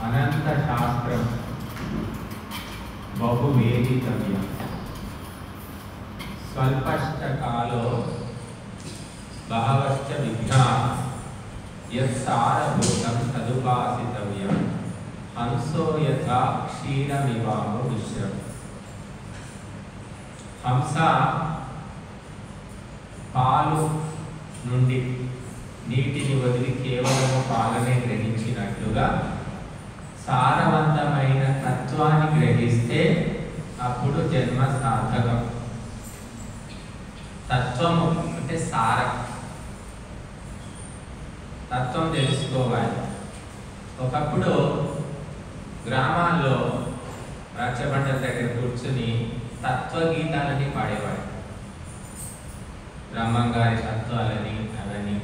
అనంత శాస్త్రం బహువేదితవ్యం స్వల్పశ్చ కాలో బహవశ్చ విఘ్నా యత్సారభూతం తదుపాసితవ్యం హంసో యథా క్షీరమివామో మిశ్రం. హంస పాలు నుండి నీటిని వదిలి కేవలం పాలనే గ్రహించినట్లుగా సారవంతమైన తత్వాన్ని గ్రహిస్తే అప్పుడు జన్మ సార్థకం. తత్వము అంటే సారం, తత్వం తెలుసుకోవాలి. ఒకప్పుడు గ్రామాల్లో రాచబండల దగ్గర కూర్చుని తత్వగీతాలని పాడేవాడు. బ్రహ్మంగారి తత్వాలని అవన్నీ,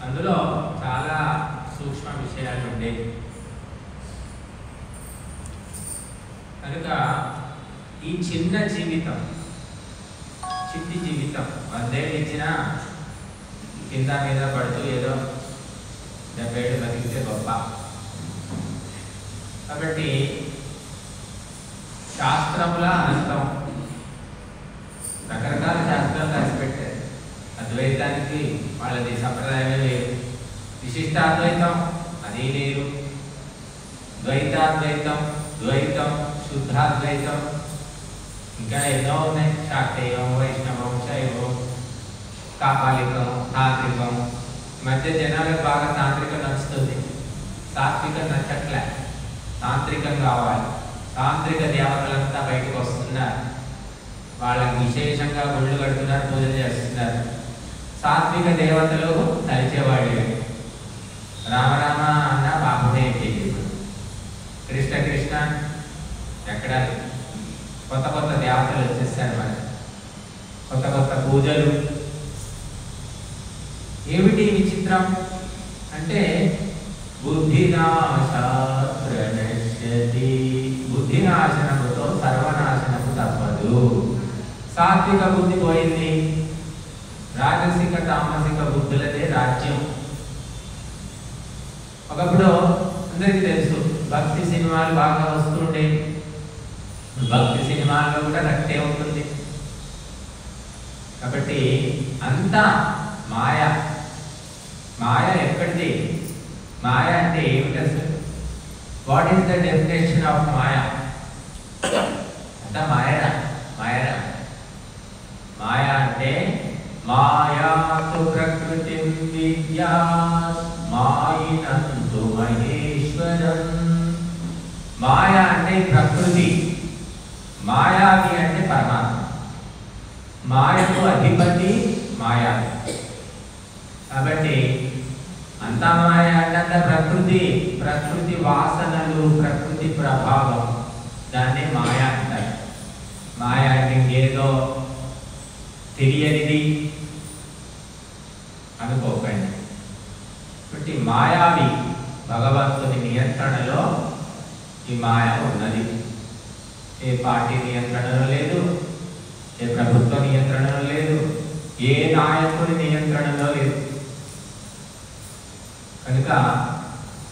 అందులో చాలా సూక్ష్మ విషయాలు ఉండేవి. కనుక ఈ చిన్న జీవితం, చిట్టి జీవితం 100 ఏళ్ళు ఇచ్చినా కింద మీద పడుతూ ఏదో 70 ఏళ్ళు బతికితే గొప్ప. కాబట్టి శాస్త్రముల అనంతం, రకరకాల శాస్త్రాలు రాసిపెట్టారు. అద్వైతానికి వాళ్ళది సంప్రదాయమే లేదు, విశిష్టాద్వైతం అది లేదు, ద్వైతాద్వైతం, ద్వైతం, శుద్ధాద్వైతం, ఇంకా ఎన్నో ఉన్నాయి. శాక్తేయం, వైష్ణవం, శైవం, కాపాలికం, తాంత్రికం. మధ్య జనాలకు బాగా తాంత్రికం నచ్చుతుంది, సాత్వికం నచ్చట్లే, తాంత్రికం కావాలి. తాంత్రిక దేవతలంతా బయటకు వస్తున్నారు, వాళ్ళకి విశేషంగా గుళ్ళు కడుతున్నారు, పూజలు చేస్తున్నారు. సాత్విక దేవతలు తలిచేవాళ్ళు, రామరామ అన్న బాబునే ఎక్కేది, కృష్ణ కృష్ణ ఎక్కడ. కొత్త కొత్త దేవతలు వచ్చేస్తారు, మరి కొత్త కొత్త పూజలు. ఏమిటి విచిత్రం అంటే బుద్ధినాశి, బుద్ధినాశనముతో సర్వనాశనము తప్పదు. సాత్విక బుద్ధి పోయింది, రాజసిక తామసిక బుద్ధులదే రాజ్యం. ఒకప్పుడు అందరికీ తెలుసు భక్తి సినిమాలు బాగా వస్తుండే, భక్తి సినిమాల్లో కూడా రక్తే ఉంటుంది. కాబట్టి అంతా మాయ. మాయ ఎక్కడిది? మాయ అంటే ఏమిటి అసలు? What is the definition of maya? అంతా మాయరా? మాయరా? మాయ అంటే మాయాతు ప్రకృతి విద్యా మాయినంతు మహేశ్వరం. మాయ అంటే ప్రకృతి, మాయావి అంటే పరమాత్మ. మాయకు అధిపతి మాయావి. కాబట్టి అంతా మాయ అంటే ప్రకృతి, ప్రకృతి వాసనలు, ప్రకృతి ప్రభావం, దాన్ని మాయ అంటారు. మాయ అంటే ఏదో తెలియనిది అనుకోకండి. కాబట్టి మాయావి భగవంతుని నియంత్రణలో ఈ మాయ ఉన్నది. ఏ పార్టీ నియంత్రణలో లేదు, ఏ ప్రభుత్వ నియంత్రణలో లేదు, ఏ నాయకుని నియంత్రణలో లేదు. కనుక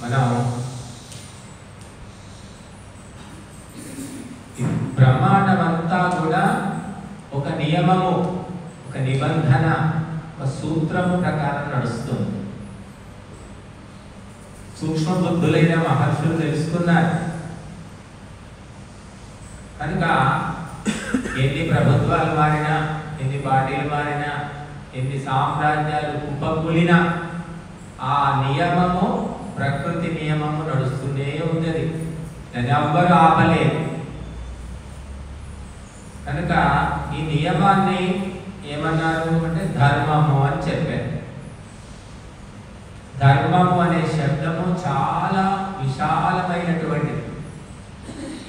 మనం బ్రహ్మాండమంతా కూడా ఒక నియమము, ఒక నిబంధన, ఒక సూత్రము ప్రకారం నడుస్తుంది. సూక్ష్మ బుద్ధులైన మహర్షులు తెలుసుకున్నారు. కనుక ఎన్ని ప్రభుత్వాలు మారినా, ఎన్ని పార్టీలు మారినా, ఎన్ని సామ్రాజ్యాలు కుప్పకూలినా ఆ నియమము, ప్రకృతి నియమము నడుస్తూనే ఉన్నది, దాన్ని ఎవ్వరు ఆపలేదు. కనుక ఈ నియమాన్ని ఏమన్నారు అంటే ధర్మము అని చెప్పారు. ధర్మము అనే శబ్దము చాలా విశాలమైనటువంటిది,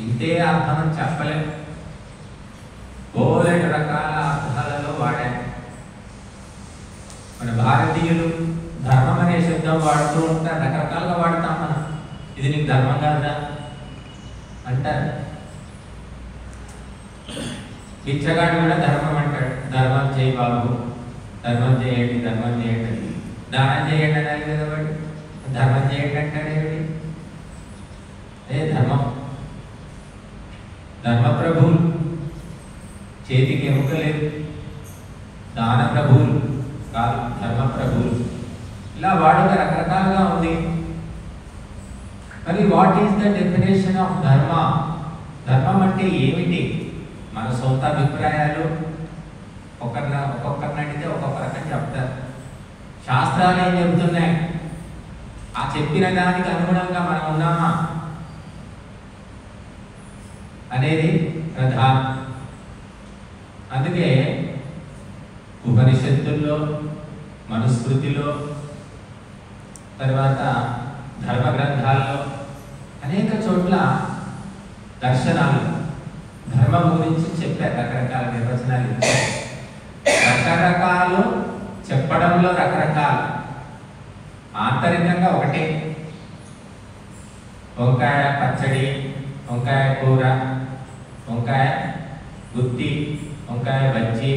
ఇంతే అర్థం అని చెప్పలేము. బోలెడు రకాల అర్థాలలో వాడారు. మన భారతీయులు ధర్మం అనే శబ్దం వాడుతూ ఉంటారు, రకరకాలుగా వాడతాం మనం. ఇది నీకు ధర్మం కాదా అంటారు. బిచ్చగాడు కూడా ధర్మం అంటాడు, ధర్మం చేయి బాబు, ధర్మం చేయండి, ధర్మం చేయండి, దానం చేయండి అన్నారు కదా వాడు, ధర్మం చేయండి అంటాడు ఏమిటి? అదే ధర్మం. ధర్మప్రభువులు, చేతికి ఎముక లేదు. దాన ప్రభువులు కాదు, ధర్మప్రభువులు. ఇలా వాడుక రకరకాలుగా ఉంది. మరి what is the definition of ధర్మ? ధర్మం అంటే ఏమిటి? మన సొంత అభిప్రాయాలు ఒక్కొక్కరిని అడిగితే ఒక్కొక్క రకం చెప్తారు. శాస్త్రాలు ఏం చెబుతున్నాయి? ఆ చెప్పిన దానికి అనుగుణంగా మనం ఉన్నామా అనేది ప్రధానం. అందుకే ఉపనిషత్తుల్లో, మనుస్మృతిలో, తర్వాత ధర్మ గ్రంథాల్లో అనేక చోట్ల దర్శనాలు ధర్మం గురించి చెప్పారు. రకరకాల నిర్వచనాలు ఇచ్చారు. రకరకాలు చెప్పడంలో రకరకాలు, ఆంతరికంగా ఒకటే. వంకాయ పచ్చడి, వంకాయ కూర, వంకాయ గుత్తి, వంకాయ బజ్జీ,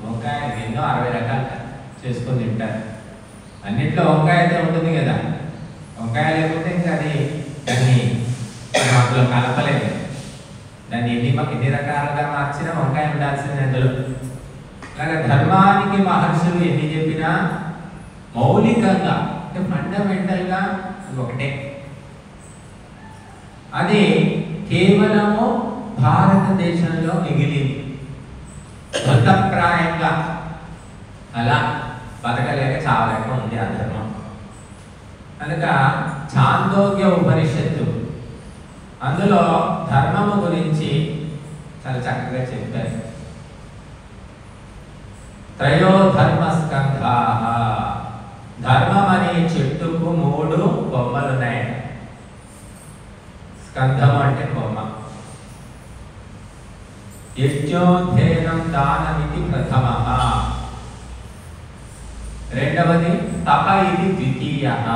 వంకాయ ఎన్నో 60 రకాలు చేసుకొని తింటారు. అన్నిట్లో వంకాయ అయితే ఉంటుంది కదా. వంకాయ లేకపోతే ఇంకా అది దాన్ని అందులో కలపలేదు. దాన్ని ఎన్ని రకాలుగా మార్చినా వంకాయ ఉండాల్సింది అందులో. అలాగే ధర్మానికి మహర్షులు ఎన్ని చెప్పినా మౌలికంగా అంటే ఫండమెంటల్గా ఒకటే. అది కేవలము భారతదేశంలో మిగిలింది. మృతప్రాయంగా అలా బతకలేక చావలేక ఉంది ఆ ధర్మం. కనుక ఛాందోగ్య ఉపనిషత్తు అందులో ధర్మము గురించి చాలా చక్కగా చెప్పారు. త్రయో ధర్మస్కంధాః, ధర్మం అనే చెట్టుకు 3 కొమ్మలున్నాయి. స్కంధం అంటే కొమ్మ. యజ్ఞోధ్యయనం దానమితి ప్రథమః, రెండవది తప ఇది ద్వితీయః,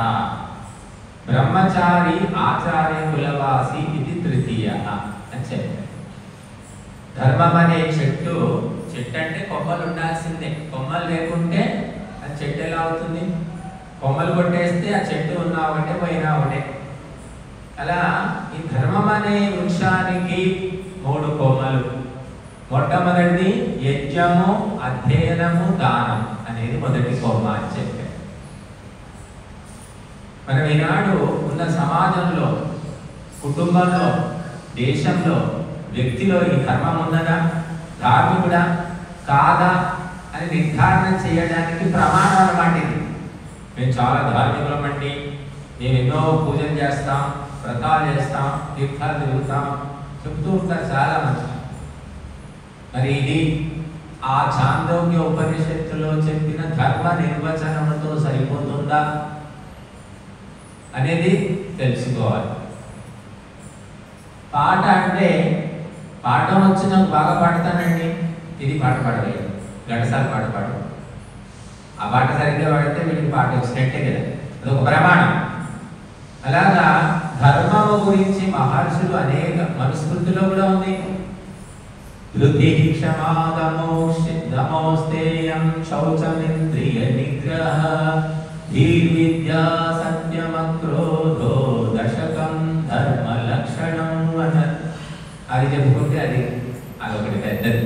బ్రహ్మచారి ఆచార్య కులవాసి ఇది తృతీయః అని చెప్పారు. ధర్మం అనే చెట్టు అంటే కొమ్మలు ఉండాల్సిందే. కొమ్మలు లేకుంటే ఆ చెట్టు ఎలా అవుతుంది? కొమ్మలు కొట్టేస్తే ఆ చెట్టు ఉన్నా ఒకటే పోయినా ఒకటే. అలా ఈ ధర్మం అనే వృక్షానికి 3 కొమ్మలు. మొట్టమొదటిది యజ్ఞము, అధ్యయనము, దానం అనేది మొదటి కొమ్మ అని చెప్పారు. మనం ఈనాడు ఉన్న సమాజంలో, కుటుంబంలో, దేశంలో, వ్యక్తిలో ఈ ధర్మం ఉన్నదా, ధార్మికుడా కాదా అని నిర్ధారణ చేయడానికి ప్రమాణం అన్నమాట ఇది. మేము చాలా ధార్మికులమండి, మేము ఎన్నో పూజలు చేస్తాం, వ్రతాలు చేస్తాం, తీర్థాలు తిరుగుతాం చెప్తూ ఉంటారు చాలా మంది. మరి ఇది ఆ ఛాందోగ్య ఉపనిషత్తులో చెప్పిన ధర్మ నిర్వచనంతో సరిపోతుందా అనేది తెలుసుకోవాలి. పాట అంటే పాఠం వచ్చి నాకు బాగా పాడతానండి, ఇది పాట పాడలేదు, ఘంటసాల పాట పాడు. ఆ పాట సరిగ్గా పాడితే వీడికి పాట వచ్చినట్టే కదా, అదొక ప్రమాణం. అలాగా ధర్మము గురించి మహర్షులు అనేక మనుస్మృతిలో కూడా ఉంది. ధృతి క్షమాదమోస్తేయం శౌచమింద్రియ నిగ్రహ ధీర్విద్యా సత్యమక్రోధో దశకం ధర్మ లక్షణం అన్నారు. అది చెప్పుకుంటే అదొకటి పెద్దది.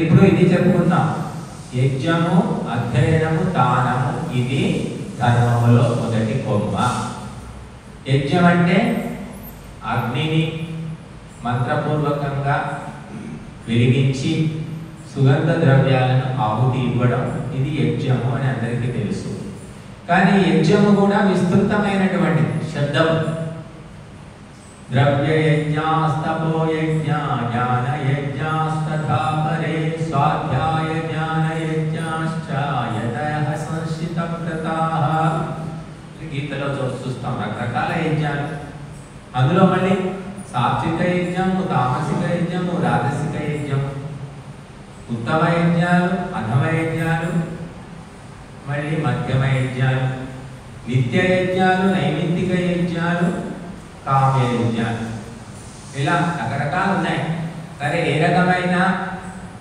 ఇప్పుడు ఇది చెప్పుకున్నాం, యజ్ఞము, అధ్యయనము, దానము, ఇది ధర్మములో మొదటి కొమ్మ. యజ్ఞం అంటే అగ్నిని మంత్రపూర్వకంగా వెలిగించి సుగంధ ద్రవ్యాలను ఆహుతి ఇవ్వడం, ఇది యజ్ఞము అని అందరికీ తెలుసు. కానీ యజ్ఞము కూడా విస్తృతమైనటువంటి శబ్దం. ద్రవ్య యజ్ఞాస్తపో యజ్ఞ జ్ఞాన యజ్ఞాస్తథా పరే స్వాధ్యాయ జ్ఞాన యజ్ఞాశ్చ యతయః సంశిత వ్రతాః. గీతలో చూస్తాం రకరకాల యజ్ఞాలు. అందులో మళ్ళీ సాత్విక యజ్ఞము, తామసిక యజ్ఞము, రాజసిక యజ్ఞము, ఉత్తమ యజ్ఞాలు, అధమ యజ్ఞాలు, మళ్ళీ మధ్యమ యజ్ఞాలు, నిత్య యజ్ఞాలు, నైమిత్తిక యజ్ఞాలు, కామ్య యజ్ఞాలు, ఇలా రకరకాలు ఉన్నాయి. సరే, ఏ రకమైన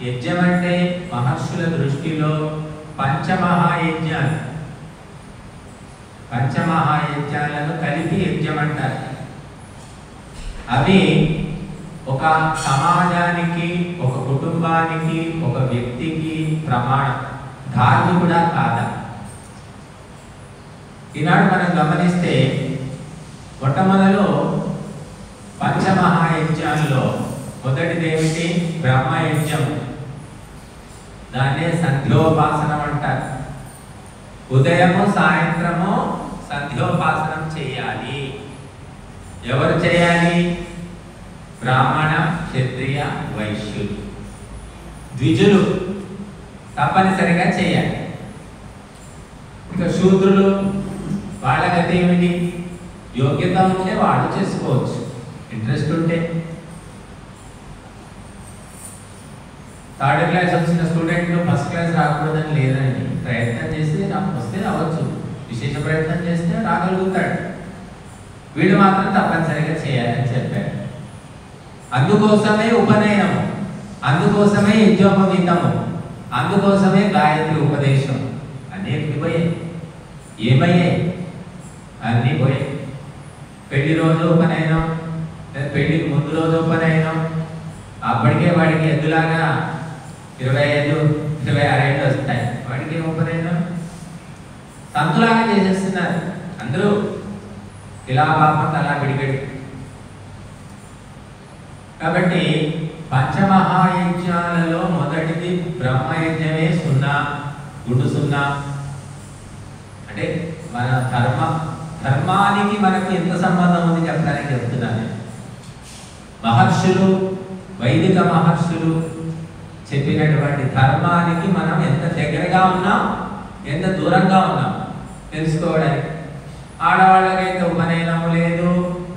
యజ్ఞం అంటే మహర్షుల దృష్టిలో పంచమహాయజ్ఞాలను కలిపి యజ్ఞం అంటారు. అవి ఒక సమాజానికి, ఒక కుటుంబానికి, ఒక వ్యక్తికి ప్రమాణం. ధార్మికుడా కాదా? ఈనాడు మనం గమనిస్తే మొట్టమొదలు పంచమహాయజ్ఞాల్లో మొదటిది ఏమిటి? బ్రహ్మయజ్ఞం. దాన్నే సంధ్యోపాసనం అంటారు. ఉదయము సాయంత్రము సంధ్యోపాసనం చేయాలి. ఎవరు చేయాలి? బ్రాహ్మణ, క్షత్రియ, వైశ్యులు, ద్విజులు తప్పనిసరిగా చేయాలి. ఇక శూద్రులు, వాళ్ళ గతి ఏమిటి? యోగ్యత ఉంటే వాళ్ళు చేసుకోవచ్చు, ఇంట్రెస్ట్ ఉంటే. థర్డ్ క్లాస్ వచ్చిన స్టూడెంట్లు ఫస్ట్ క్లాస్ రాకూడదని లేదండి. ప్రయత్నం చేస్తే వస్తే రావచ్చు, విశేష ప్రయత్నం చేస్తే రాగలుగుతాడు. వీడు మాత్రం తప్పనిసరిగా చేయాలని చెప్పారు. అందుకోసమే ఉపనయనము, అందుకోసమే యజ్ఞోపవీతము, అందుకోసమే గాయత్రి ఉపదేశం. అన్నీ పోయాయి. ఏమయ్యాయి? అన్నీ పోయాయి. పెళ్లి రోజు ఉపనయనం, పెళ్లికి ముందు రోజు ఉపనయనం. అప్పటికే వాడికి ఎద్దులాగా 25, 26 ఏళ్ళు వస్తాయి. వాడికి ఉపనయనం తంతులాగా చేసేస్తున్నారు అందరూ. ఇలా పాపం అలా విడిగడి. కాబట్టి పంచమహాయజ్ఞాలలో మొదటిది బ్రహ్మయజ్ఞమే. 0 గుండు 0. అంటే మన ధర్మానికి మనకు ఎంత సంబంధం ఉంది చెప్పడానికి చెప్తున్నాను. మహర్షులు, వైదిక మహర్షులు చెప్పినటువంటి ధర్మానికి మనం ఎంత దగ్గరగా ఉన్నాం, ఎంత దూరంగా ఉన్నాం తెలుసుకోవడానికి. ఆడవాళ్ళకైతే ఉపనయనము లేదు,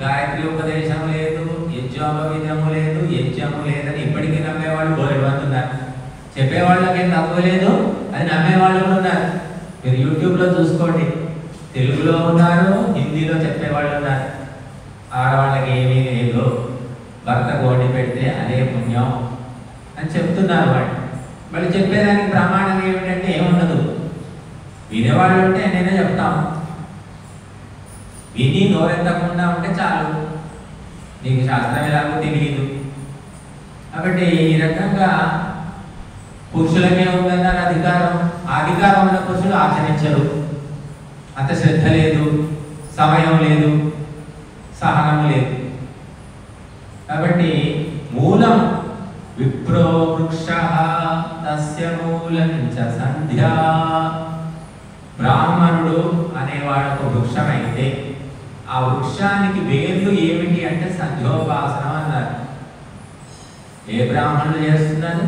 గాయత్రి ఉపదేశం లేదు, యజ్ఞోపవీతము లేదు, యజ్ఞము లేదని ఇప్పటికీ నమ్మేవాళ్ళు బోలెడు మంది ఉన్నారు. చెప్పేవాళ్ళకేం తక్కువ లేదు, అది నమ్మేవాళ్ళు కూడా ఉన్నారు. మీరు యూట్యూబ్లో చూసుకోండి, తెలుగులో ఉన్నారు, హిందీలో చెప్పేవాళ్ళు ఉన్నారు. ఆడవాళ్ళకి ఏమీ లేదు, భర్త గోడి పెడితే అదే పుణ్యం అని చెప్తున్నారు వాళ్ళు. వాళ్ళు చెప్పేదానికి ప్రమాణం ఏమిటంటే ఏముండదు. వినేవాళ్ళు ఉంటే నేనే చెప్తాం, విని నోరెత్తకుండా ఉంటే చాలు, నీకు శాస్త్రం ఎలాగో తెలియదు. కాబట్టి ఈ రకంగా పురుషులకే ఉందన్నారు అధికారం. ఆ అధికారం ఉన్న పురుషులు ఆచరించరు. అంత శ్రద్ధ లేదు, సమయం లేదు, సహనం లేదు. కాబట్టి మూలం విప్రో వృక్ష తస్య మూలం చ సంధ్యా. బ్రాహ్మణుడు అనేవాడు ఒక వృక్షం అయితే ఆ వృక్షానికి వేర్లు ఏమిటి అంటే సంధ్యోపాసనం అన్నారు. ఏ బ్రాహ్మణులు చేస్తున్నారు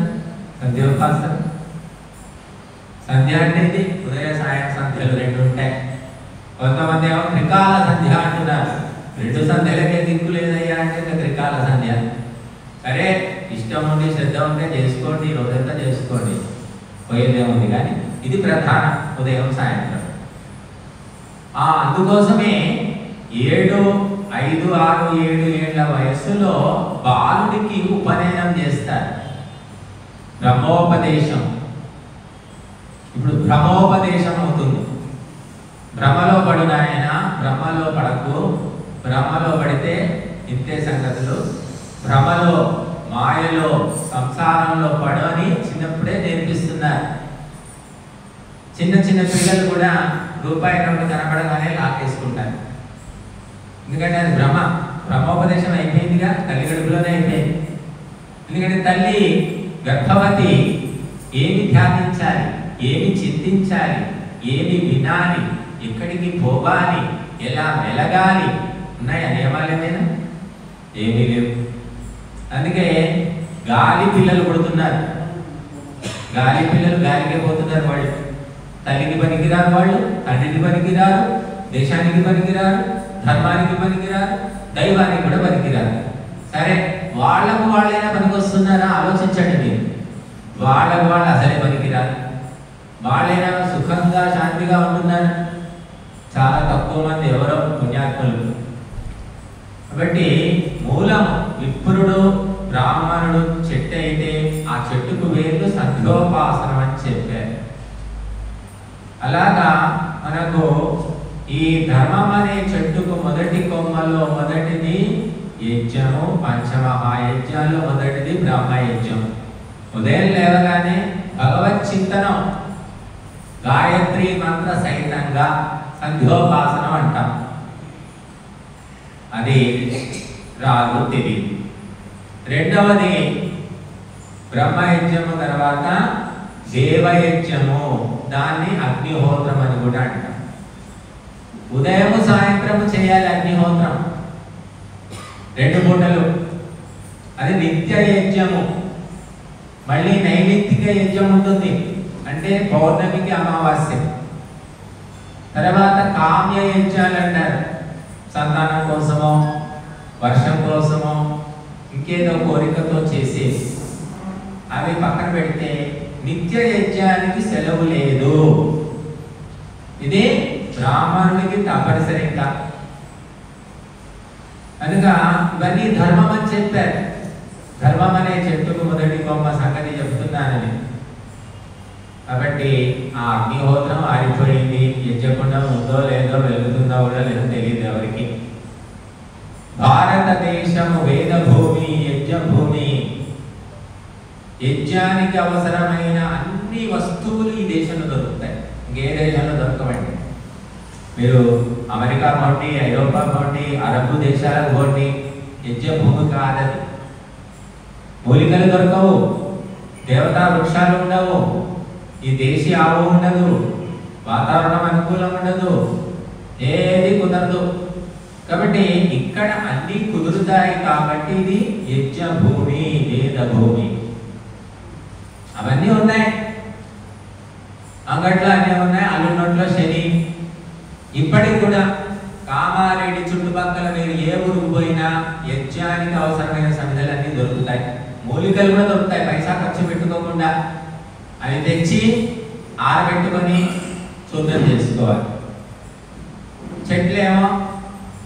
సంధ్యోపాసన? సంధ్య అంటే ఉదయ సాయం సంధ్యలు 2 ఉంటాయి. కొంతమంది ఏమో త్రికాల సంధ్య అంటున్నారు. 2 సంధ్యలకే దిక్కు లేదయ్యా అంటే త్రికాల సంధ్య. సరే, ఇష్టం ఉండి శ్రద్ధ ఉంటే చేసుకోండి, రోజంతా చేసుకోండి, పోయేదేముంది. కానీ ఇది ప్రధానం, ఉదయం సాయంత్రం. అందుకోసమే 7, 5, 6, 7 ఏళ్ల వయస్సులో బాలుడికి ఉపనయనం చేస్తారు. బ్రహ్మోపదేశం. ఇప్పుడు బ్రహ్మోపదేశం అవుతుంది. భ్రమలో పడు నాయన, భ్రమలో పడకు, భ్రమలో పడితే ఇంతే సంగతులు, భ్రమలో, మాయలో, సంసారంలో పడని చిన్నప్పుడే నేర్పిస్తున్నారు. చిన్న చిన్న పిల్లలు కూడా రూపాయి నోటు కనపడగానే లాకేసుకుంటారు. ఎందుకంటే అది బ్రహ్మోపదేశం అయిపోయిందిగా, తల్లి గడుపులోనే అయిపోయింది. ఎందుకంటే తల్లి గర్భవతి ఏమి ధ్యానించాలి, ఏమి చింతించాలి, ఏమి వినాలి, ఎక్కడికి పోవాలి, ఎలా మెలగాలి, ఉన్నాయా నియమాలు ఏమైనా? ఏమీ లేవు. అందుకే గాలి పిల్లలు పుడుతున్నారు. గాలి పిల్లలు గాలికే పోతున్నారు. వాళ్ళు తల్లికి పనికిరారు, వాళ్ళు తండ్రికి పనికిరారు, దేశానికి పనికిరారు, ధర్మానికి పనికిరారు, దైవానికి కూడా పనికిరారు. సరే, వాళ్లకు వాళ్ళైనా పనికి వస్తున్నారా ఆలోచించండి మీరు. వాళ్ళకు వాళ్ళు అసలే పనికిరారు. వాళ్ళైనా సుఖంగా శాంతిగా ఉంటున్నారు? చాలా తక్కువ మంది, ఎవరో పుణ్యాత్ములు. కాబట్టి మూలం విప్రుడు, బ్రాహ్మణుడు చెట్టు అయితే ఆ చెట్టుకు వేర్లు సంధ్యోపాసనం అని చెప్పారు. అలాగా మనకు ఈ ధర్మం అనే చెట్టుకు మొదటి కొమ్మలో మొదటిది యజ్ఞము, పంచమహాయజ్ఞాల్లో మొదటిది బ్రహ్మయజ్ఞం. ఉదయం లేవగానే భగవత్ చింతనం, గాయత్రి మంత్ర సహితంగా సంధ్యోపాసనం అంటాం. అది రాగు తిది. రెండవది బ్రహ్మయజ్ఞము తర్వాత దేవయజ్ఞము, దాన్ని అగ్నిహోత్రం అని కూడా అంటాం. ఉదయము సాయంత్రము చేయాలి అగ్నిహోత్రం, 2 పూటలు. అది నిత్య యజ్ఞము. మళ్ళీ నైమిత్తిక యజ్ఞం ఉంటుంది, అంటే పౌర్ణమికి అమావాస్య. తర్వాత కామ్య యజ్ఞాలు అంటారు, సంతానం కోసమో వర్షం కోసమో ఇంకేదో కోరికతో చేసేది. అవి పక్కన పెడితే నిత్య యజ్ఞానికి సెలవు లేదు. ఇది బ్రాహ్మణుడికి తప్పనిసరిగా. కనుక ఇవన్నీ ధర్మం అని చెప్పారు. ధర్మం అనే చెట్టుకు మొదటి కొమ్మ సంగతి చెప్తున్నానని. కాబట్టి ఆ అగ్నిహోత్రం ఆరిపోయింది, యజ్ఞకుండం ఉందో లేదో, వెలుగుతుందో కూడా లేదో తెలియదు ఎవరికి. భారతదేశము వేదభూమి, యజ్ఞభూమి. యజ్ఞానికి అవసరమైన అన్ని వస్తువులు ఈ దేశంలో దొరుకుతాయి, ఇంకే దేశంలో దొరకవండి. మీరు అమెరికా పోండి, ఐరోపా పోండి, అరబ్ దేశాలకు పోండి, యజ్ఞభూమి కాదది. మూలికలు దొరకవు, దేవతా వృక్షాలు ఉండవు, ఈ దేశీ ఆవు ఉండదు, వాతావరణం అనుకూలం ఉండదు, ఏది కుదరదు. కాబట్టి ఇక్కడ అన్ని కుదురుతాయి. కాబట్టి ఇది యజ్ఞభూమి, వేదభూమి. అవన్నీ ఉన్నాయి, అంగట్లో అన్నీ ఉన్నాయి, అల్లున్నట్లో శని. ఇప్పటికి కూడా కామారెడ్డి చుట్టుపక్కల మీరు ఏ ఊరికి పోయినా యజ్ఞానికి అవసరమైన సమిధలన్నీ దొరుకుతాయి, మూలికలు కూడా దొరుకుతాయి, పైసా ఖర్చు పెట్టుకోకుండా. అవి తెచ్చి ఆరబెట్టుకొని శుద్ధం చేసుకోవాలి. చెట్లేమో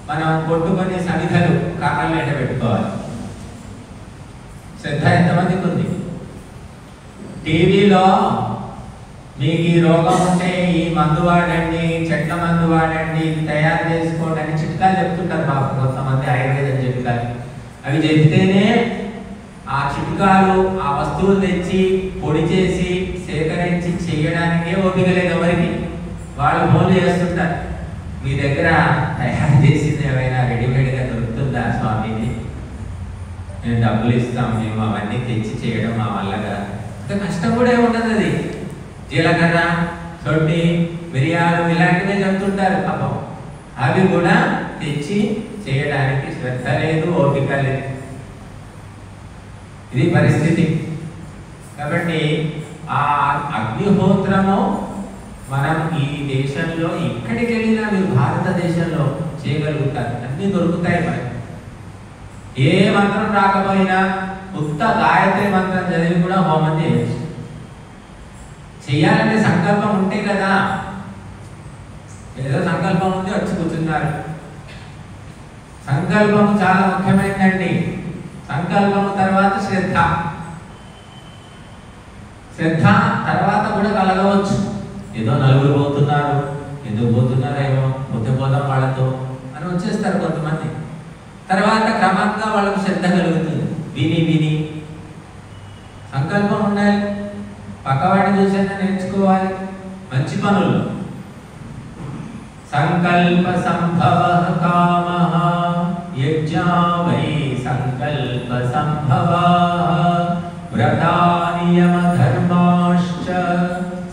మనం కొట్టుకొని సమిధలు కర్రలు ఎండ పెట్టుకోవాలి. శ్రద్ధ ఎంతమందికి ఉంది? టీవీలో మీకు ఈ రోగం ఉంటే ఈ మందు వాడండి, చెట్ల మందు వాడండి, ఇది తయారు చేసుకోండి అని చిట్కాలు చెప్తుంటారు. బాబు కొంతమంది ఆయుర్వేదం చిట్కాలు. అవి చెప్తేనే ఆ చిట్కాలు, ఆ వస్తువులు తెచ్చి పొడి చేసి సేకరించి చేయడానికే ఓపిక లేదు ఎవరికి. వాళ్ళు ఫోన్లు చేస్తుంటారు, మీ దగ్గర తయారు చేసింది ఏమైనా రెడీమేడ్గా దొరుకుతుందా స్వామిని, మేము డబ్బులు ఇస్తాం, మేము అవన్నీ తెచ్చి చేయడం మా వల్ల కదా. అంత కష్టం కూడా ఏముండదు. అది జీలకర్ర, సొడ్డి, మిరియాలు ఇలాంటివే చెప్తుంటారు పాపం. అవి కూడా తెచ్చి చేయడానికి శ్రద్ధ లేదు, ఓపిక లేదు. ఇది పరిస్థితి. కాబట్టి ఆ అగ్నిహోత్రము మనం ఈ దేశంలో ఎక్కడికి వెళ్ళినా మీరు భారతదేశంలో చేయగలుగుతారు, అన్నీ దొరుకుతాయి. మనకి ఏ మంత్రం రాకపోయినా ఉత్త గాయత్రి మంత్రం చదివి కూడా హోమం చేయొచ్చు. చెయ్యాలనే సంకల్పం ఉంటే కదా. ఏదో సంకల్పం ఉంది వచ్చి కూర్చున్నారు. సంకల్పం చాలా ముఖ్యమైనదండి. సంకల్పం తర్వాత శ్రద్ధ, శ్రద్ధ తర్వాత కూడా కలగవచ్చు. ఏదో నలుగురు పోతున్నారు, ఎందుకు పోతున్నారేమో, పోతే పోదాం వాళ్ళతో అని వచ్చేస్తారు కొంతమంది. తర్వాత క్రమంగా వాళ్ళకు శ్రద్ధ కలుగుతుంది. విని విని సంకల్పం ఉండాలి. పక్కవాడిని చూసేదా నేర్చుకోవాలి మంచి పనులు. సంకల్ప సంభవ కామః యజ్ఞా వై సంకల్ప సంభవ వ్రతా నియమ ధర్మాశ్చ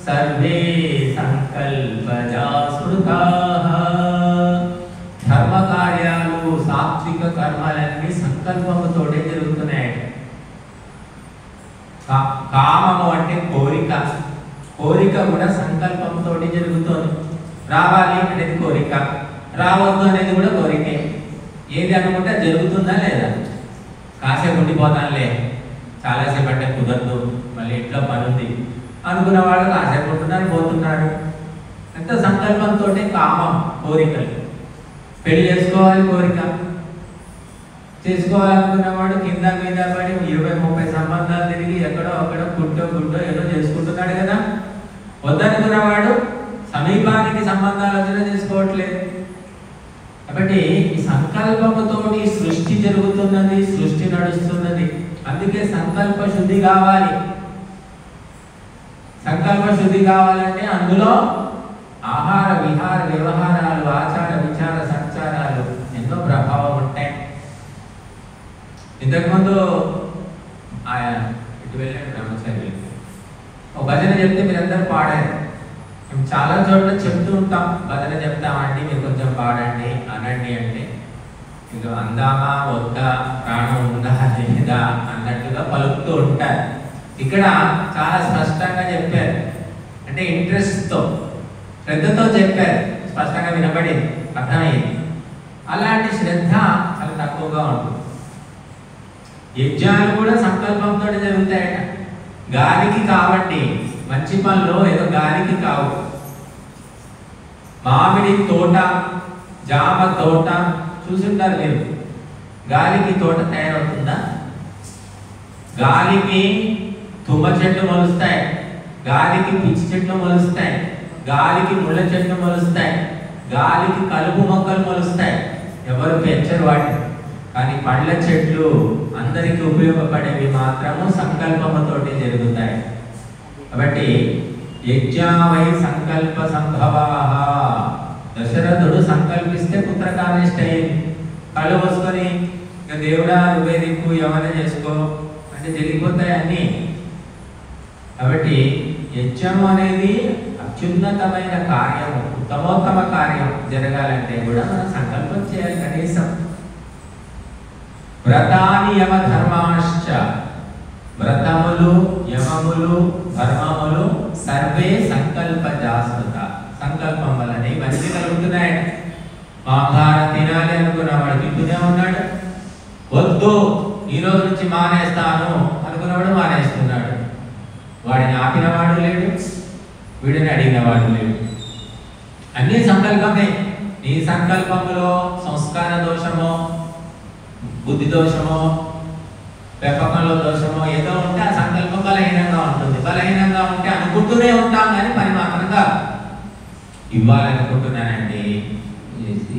సర్వే సంకల్పజా స్మృతాః. ధర్మ కార్యాలు, సాత్విక కర్మలన్నీ సంకల్పముతోటే జరుగుతున్నాయి. కామము అంటే కోరిక, కోరిక కూడా సంకల్పంతో జరుగుతుంది. రావాలి అనేది కోరిక, రావద్దు అనేది కూడా కోరికే. ఏది అనుకుంటే జరుగుతుందా లేదా? కాసేపు ఉండిపోతానులే, చాలాసేపు అంటే కుదరదు, మళ్ళీ ఇంట్లో పని ఉంది అనుకున్న వాళ్ళు కాసేపు ఉంటున్నారు, పోతున్నారు. అంటే సంకల్పంతో కామం, కోరికలు. పెళ్లి చేసుకోవాలి కోరిక, చేసుకోవాలనుకున్నవాడు కింద మీద పడి 20-30 సంబంధాలు తిరిగి ఎక్కడో అక్కడ గుడ్డో ఏదో చేసుకుంటున్నాడు కదా. వద్దనుకున్నవాడు సమీపానికి సంబంధాలు వచ్చినా చేసుకోవట్లేదు. కాబట్టి ఈ సంకల్పముతోటి సృష్టి జరుగుతున్నది, సృష్టి నడుస్తున్నది. అందుకే సంకల్ప శుద్ధి కావాలి. సంకల్ప శుద్ధి కావాలంటే అందులో ఆహార విహార వ్యవహారాలు, ఆచార విచార సంచారాలు ఎన్నో ప్రభావం ఉంటాయి. ఇంతకుముందు ఇటు వెళ్ళండి బ్రహ్మచారి ఒక భజన చెప్తే మీరందరూ పాడారు. మేము చాలా చోట్ల చెప్తూ ఉంటాం, భజన చెప్తామండి మీరు కొంచెం పాడండి అనండి అంటే ఇక అందామా వద్దా, ప్రాణం ఉందా లేదా అన్నట్టుగా పలుకుతూ ఉంటారు. ఇక్కడ చాలా స్పష్టంగా చెప్పారు, అంటే ఇంట్రెస్ట్తో శ్రద్ధతో చెప్పారు, స్పష్టంగా వినపడింది, అర్థమైంది. అలాంటి శ్రద్ధ చాలా తక్కువగా ఉంటుంది. యజ్ఞాలు కూడా సంకల్పంతో జరుగుతాయట. గాలికి కాబట్టి మంచి పనులు ఏదో గాలికి కావు. మామిడి తోట, జామ తోట చూసుంటారు మీరు. గాలికి తోట తయారవుతుందా? గాలికి తుమ్మ చెట్లు మొలుస్తాయి, గాలికి పిచ్చి చెట్లు మొలుస్తాయి, గాలికి ముళ్ళ చెట్లు మొలుస్తాయి, గాలికి కలుపు మొక్కలు మొలుస్తాయి. ఎవరు పెంచరు వాటిని. కానీ పండ్ల చెట్లు అందరికీ ఉపయోగపడేవి మాత్రము సంకల్పముతోటి జరుగుతాయి. కాబట్టి యజ్ఞావై సంకల్ప సంభవాః. దశరథుడు సంకల్పిస్తే పుత్రకామేష్ట అయింది. కళ్ళు వసుకొని ఇక దేవుడా నువ్వే దిక్కు, ఏమైనా చేసుకో అంటే జరిగిపోతాయి అన్నీ. కాబట్టి యజ్ఞం అనేది అత్యున్నతమైన కార్యము, ఉత్తమోత్తమ కార్యం జరగాలంటే కూడా మనం సంకల్పం చేయాలి కనీసం. వ్రతాని యమ ధర్మాశ్చ. వ్రతములు, యమములు, ధర్మములు సర్వే సంకల్పజాస్మృత. సంకల్పం వల్లనే ఇవన్నీ కలుగుతున్నాయి. ఆహారం తినాలి అనుకున్నవాడు తింటూనే ఉన్నాడు. వద్దు ఈ రోజు నుంచి మానేస్తాను అనుకున్నవాడు మానేస్తున్నాడు. వాడిని ఆపినవాడు లేడు, వీడిని అడిగినవాడు లేడు. అన్నీ సంకల్పమే. నీ సంకల్పంలో సంస్కార దోషమో, బుద్ధి దోషమో, పెంపకంలో దోషమో ఏదో ఉంటే ఆ సంకల్పం బలహీనంగా ఉంటుంది. బలహీనంగా ఉంటే అనుకుంటూనే ఉంటాం కానీ పని మాత్రంగా ఇవ్వాలనుకుంటున్నానండి,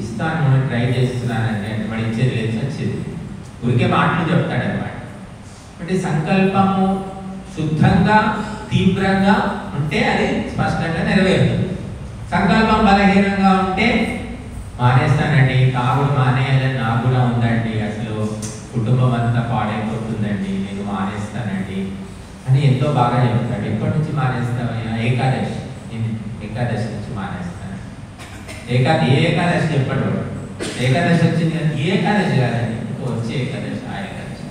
ఇస్తాను ట్రై చేస్తున్నానండి అంటే వాడు ఇచ్చేది లేదు, వచ్చేది ఊరికే మాటలు చెప్తాడు అన్నమాట. అంటే సంకల్పము శుద్ధంగా తీవ్రంగా ఉంటే అది స్పష్టంగా నెరవేరుతుంది. సంకల్పం బలహీనంగా ఉంటే మానేస్తానండి, తాగుడు మానేయాలని నాకు కూడా ఉందండి, అసలు కుటుంబం అంతా పాడైపోతుందండి, నేను మానేస్తానండి అని ఎంతో బాగా చెప్తాడు. ఎప్పటి నుంచి మానేస్తామయ్యా? ఏకాదశి, నేను ఏకాదశి నుంచి మానేస్తాను. ఏకాదశి చెప్పాడు. ఏకాదశి వచ్చింది, ఏకాదశి కాదండి, వచ్చే ఏకాదశి, ఆ ఏకాదశి.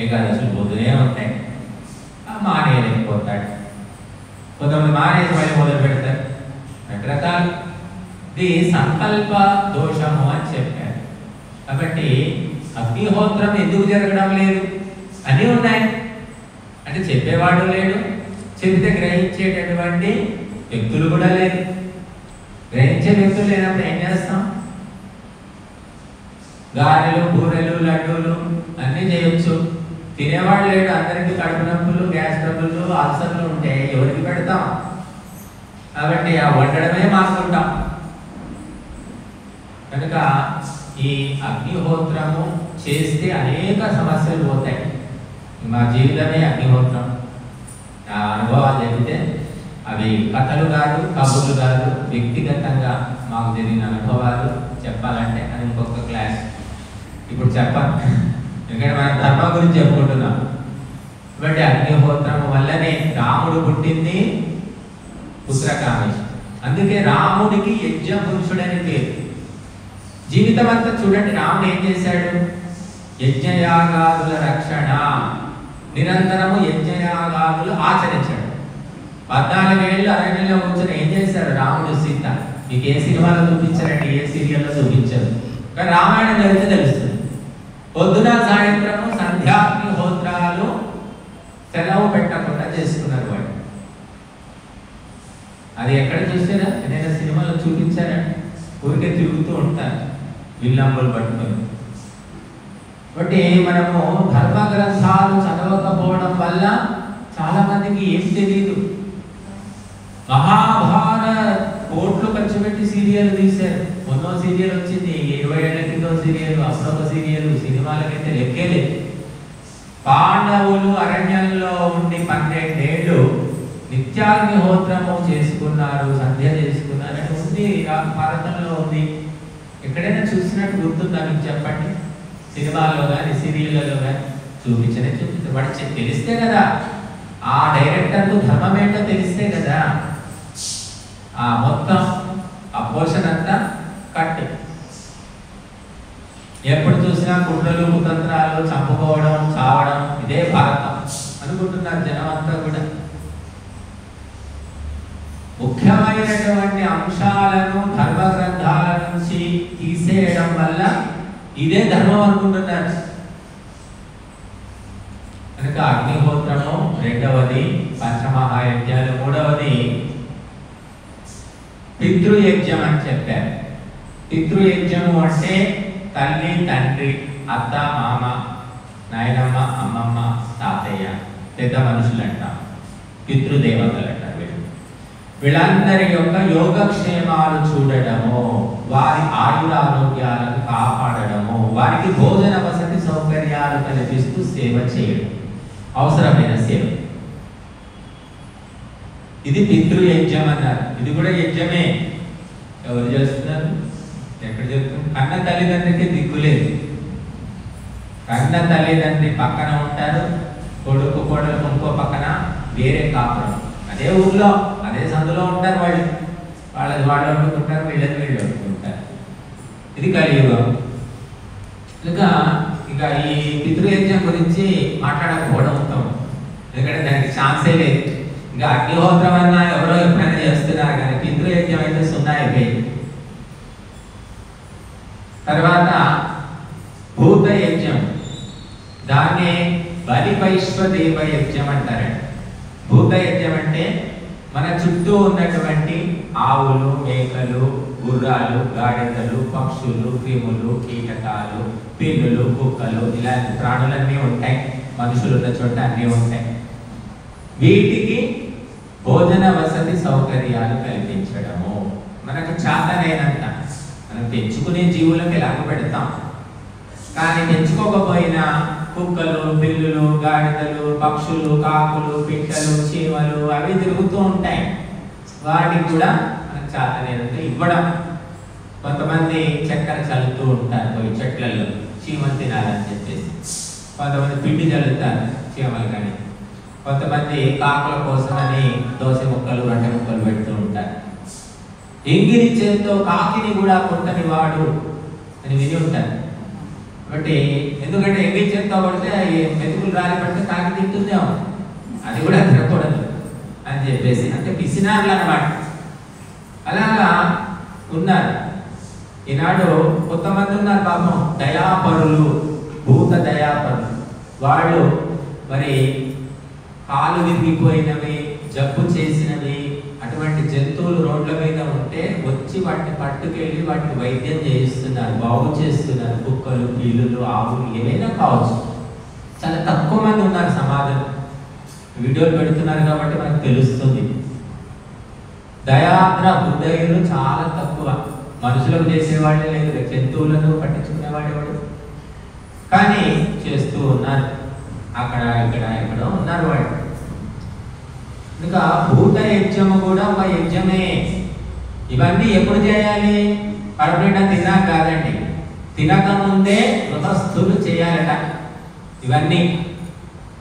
ఏకాదశులు పొద్దునే ఉంటాయి, మానేయలేకపోతాడు. కొంతమంది మానేసి మళ్ళీ మొదలు పెడతారు. రకరకాలు. ఇది సంకల్ప దోషము అని చెప్పారు. కాబట్టి అగ్నిహోత్రం ఎందుకు జరగడం లేదు? అన్నీ ఉన్నాయి అంటే చెప్పేవాడు లేడు, చెబితే గ్రహించేటటువంటి వ్యక్తులు కూడా లేరు. గ్రహించే వ్యక్తులు లేనప్పుడు ఏం చేస్తాం? గారెలు, బూరెలు, లడ్డూలు అన్నీ చేయొచ్చు. తినేవాడు లేడు, అందరికీ కడుపు నొప్పులు, గ్యాస్ ట్రబుల్లు, అల్సర్లు ఉంటే ఎవరికి పెడతాం? కాబట్టి ఆ వండడమే మానుకుంటాం. కనుక ఈ అగ్నిహోత్రము చేస్తే అనేక సమస్యలు పోతాయి. మా జీవితమే అగ్నిహోత్రం. నా అనుభవాలు చెబితే అవి కథలు కాదు, కబుర్లు కాదు, వ్యక్తిగతంగా మాకు జరిగిన అనుభవాలు చెప్పాలంటే అది ఇంకొక క్లాస్. ఇప్పుడు చెప్పాలి, ఎందుకంటే మనం ధర్మ గురించి చెప్పుకుంటున్నాం. కాబట్టి అగ్నిహోత్రం వల్లనే రాముడు పుట్టింది పుత్రకామేష్టి. అందుకే రాముడికి యజ్ఞ పురుషుడని పేరు. జీవితం అంతా చూడండి, రాముడు ఏం చేశాడు? యజ్ఞయాగాదుల రక్షణ, నిరంతరము యజ్ఞయాగాదులు ఆచరించాడు. 14 ఏళ్ళు అరణ్యంలో కూర్చొని ఏం చేశాడు రాముడు, సీత? మీకు ఏ సినిమాలో చూపించారంటే, ఏ సీరియల్లో చూపించారు, కానీ రామాయణం చదివితే తెలుస్తుంది. పొద్దున సాయంత్రము సంధ్యాగ్నిహోత్రాలు సెలవు పెట్టకుండా చేసుకున్నారు వాడు. అది ఎక్కడ చూసారా? ఏదైనా సినిమాలో చూపించారా? ఊరికే తిరుగుతూ ఉంటారు విల్లంబులు పట్టుకొని. కాబట్టి మనము ధర్మ గ్రంథాలు చదవకపోవడం వల్ల చాలా మందికి ఏం తెలియదు. మహాభారత్ కోట్లు ఖర్చు పెట్టి సీరియల్ తీశారు. మొన్న సీరియల్ వచ్చింది, 20 ఏళ్ల క్రితం సీరియల్, అసలు సీరియల్, సినిమాలకైతే లెక్కే లేదు. పాండవులు అరణ్యంలో ఉండి 12 ఏళ్ళు నిత్యాగ్నిహోత్రము చేసుకున్నారు, సంధ్య చేసుకున్నారు అని ఉంది, భారతంలో ఉంది. ఎక్కడైనా చూసినట్టు గుర్తుందా మీకు చెప్పండి? సినిమాల్లో కానీ సీరియళ్ళలో కానీ చూపించారు. వాడికి తెలిస్తే కదా, ఆ డైరెక్టర్కు ధర్మం ఏంటో తెలిస్తే కదా. ఆ మొత్తం ఆ పోర్షన్ అంతా కట్. ఎప్పుడు చూసినా కుట్రలు కుతంత్రాలు, చంపుకోవడం, చావడం, ఇదే భారతం అనుకుంటున్నారు జనం అంతా కూడా. ముఖ్యమైనటువంటి అంశాలను ధర్మ గ్రంథాల నుంచి తీసేయడం వల్ల ఇదే ధర్మం అనుకుంటున్నారు. కనుక అగ్నిహోత్రము రెండవది, పంచమహాయజ్ఞాలు మూడవది, పితృయజ్ఞం అని చెప్పారు. పితృయజ్ఞము అంటే తల్లి, తండ్రి, అత్త, మామ, నాయనమ్మ, అమ్మమ్మ, తాతయ్య, పెద్ద మనుషులు అంటాం, పితృదేవతలు అంటారు. వీళ్ళందరి యొక్క యోగక్షేమాలు చూడడము, వారి ఆయురారోగ్యాలను కాపాడడము, వారికి భోజన వసతి సౌకర్యాలు కల్పిస్తూ సేవ చేయడం, అవసరమైన సేవ. ఇది పితృయజ్ఞం అన్నారు. ఇది కూడా యజ్ఞమే. ఎవరు చేస్తున్నారు? ఎక్కడ చెప్తున్నారు? కన్న తల్లిదండ్రికి దిక్కులేదు. కన్న తల్లిదండ్రి పక్కన ఉంటారు, కొడుకు కోడలు ఇంకో పక్కన వేరే కాపురం, అదే ఊర్లో అదే సందులో ఉంటారు. వాళ్ళది వాళ్ళు వండుకుంటారు, వీళ్ళది వీళ్ళు వండుకుంటారు. ఇది కలియుగం. ఇక ఈ పితృయజ్ఞం గురించి మాట్లాడకపోవడం ఉత్తమం, ఎందుకంటే దానికి ఛాన్సే లేదు. ఇంకా అగ్నిహోత్రం అన్నా ఎవరో ఎప్పుడైనా చేస్తున్నారు, కానీ పితృయజ్ఞం అయితే 0 అయిపోయింది. తర్వాత భూతయజ్ఞం, దాన్నే బలిపైశ్వదేవ యజ్ఞం అంటారండి. భూతయజ్ఞం అంటే మన చుట్టూ ఉన్నటువంటి ఆవులు, మేకలు, గుర్రాలు, గాడిదలు, పక్షులు, క్రిములు, కీటకాలు, పిల్లులు, కుక్కలు, ఇలాంటి ప్రాణులన్నీ ఉంటాయి. మనుషులు ఉన్న చోట అన్నీ ఉంటాయి. వీటికి భోజన వసతి సౌకర్యాలు కల్పించడము. మనకు చేతనైనంత మనం పెంచుకునే జీవులకు ఎలాగో పెడతాం, కానీ పెంచుకోకపోయినా కుక్కలు, పిల్లులు, గాడిదలు, పక్షులు, కాకులు, పిట్టలు, చీమలు అవి తిరుగుతూ ఉంటాయి. వాటికి కూడా మనకు చేతనైనంత ఇవ్వడం. కొంతమంది చక్కెర చల్లుతూ ఉంటారు పోయి చెట్లలో చీమలు తినాలని చెప్పేసి, కొంతమంది పిండి చల్లుతారు చీమలు కానీ, కొంతమంది కాకుల కోసమని దోస ముక్కలు, రొట్టె ముక్కలు పెడుతూ ఉంటారు. ఎంగిరి చేత్తో కాకిని కూడా కొట్టని వాడు అని విని ఉంటారు. కాబట్టి ఎందుకంటే ఎంగిరి చేత్తో కొడితే మెతుకులు రాలి పడితే కాకి తింటుందేమో, అది కూడా తినకూడదు అని చెప్పేసి, అంటే పిసినారులు అన్నమాట. అలాగా ఉన్నారు ఈనాడు. కొంతమంది ఉన్నారు పాపం దయాపరులు, భూత దయాపరులు. వాళ్ళు మరి కాలు విరిగిపోయినవి, జబ్బు చేసినవి అటువంటి జంతువులు రోడ్ల మీద ఉంటే వచ్చి వాటిని పట్టుకెళ్ళి వాటిని వైద్యం చేయిస్తున్నారు, బాగు చేస్తున్నారు. కుక్కలు, పిల్లులు, ఆవులు ఏవైనా కావచ్చు. చాలా తక్కువ మంది ఉన్నారు సమాజం. వీడియోలు పెడుతున్నారు కాబట్టి మనకు తెలుస్తుంది. దయాద్ర హృదయులు చాలా తక్కువ. మనుషులకు చేసేవాళ్ళే లేదు, జంతువులను పట్టించుకునేవాడు ఎవడు. కానీ చేస్తూ ఉన్నారు, అక్కడ ఇక్కడ ఎక్కడో ఉన్నారు వాళ్ళు. ఇంకా భూత యజ్ఞము కూడా ఒక యజ్ఞమే. ఇవన్నీ ఎప్పుడు చేయాలి? కడుపునిండా తిన్నాక కాదండి, తినక ముందే గృహస్థులు చేయాలట.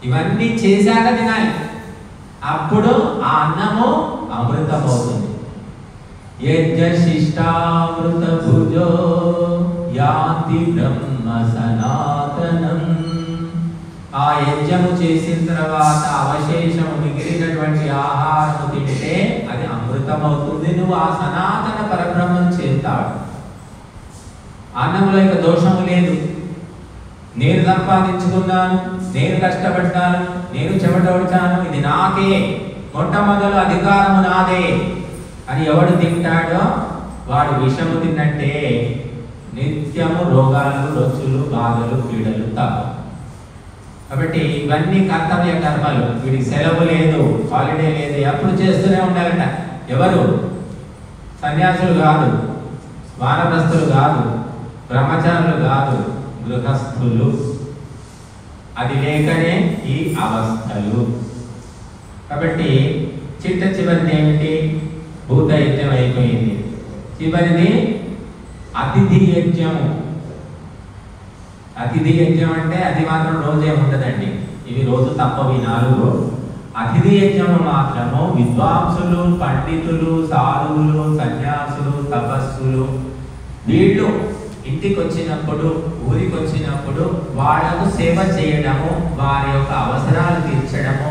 ఇవన్నీ చేశాక తినాలి, అప్పుడు ఆ అన్నము అమృతం అవుతుంది. యజ్ఞ శిష్టామృత భుజో యాంతి బ్రహ్మ సనాతనం. ఆ యజ్ఞము చేసిన తర్వాత అవశేషము మిగిలినటువంటి ఆహారము తింటే అది అమృతం అవుతుంది. నువ్వు ఆ సనాతన పరబ్రహ్మం చేస్తావు. అన్నంలో ఇక దోషము లేదు. నేను సంపాదించుకున్నాను, నేను కష్టపడ్డాను, నేను చెమటోడ్చాను, ఇది నాకే, మొట్టమొదలు అధికారము నాదే అని ఎవడు తింటాడో వాడు విషము తిన్నట్టే. నిత్యము రోగాలు, రొచ్చులు, బాధలు, పీడలు తప్ప. కాబట్టి ఇవన్నీ కర్తవ్య కర్మలు. వీడికి సెలవు లేదు, హాలిడే లేదు, ఎప్పుడు చేస్తూనే ఉండాలట. ఎవరు? సన్యాసులు కాదు, వానప్రస్థులు కాదు, బ్రహ్మచారులు కాదు, గృహస్థులు. అది లేకనే ఈ అవస్థలు. కాబట్టి చివరిది ఏమిటి? భూత యజ్ఞం అయిపోయింది. చివరిది అతిథి యజ్ఞము. అతిథి యజ్ఞం అంటే అది మాత్రం రోజే ఉంటుందండి, ఇవి రోజు తప్పవి 4. అతిథి యజ్ఞము మాత్రము విద్వాంసులు, పండితులు, సాధువులు, సన్యాసులు, తపస్సులు వీళ్ళు ఇంటికి వచ్చినప్పుడు, ఊరికి వచ్చినప్పుడు వాళ్ళకు సేవ చేయడము, వారి యొక్క అవసరాలు తీర్చడము,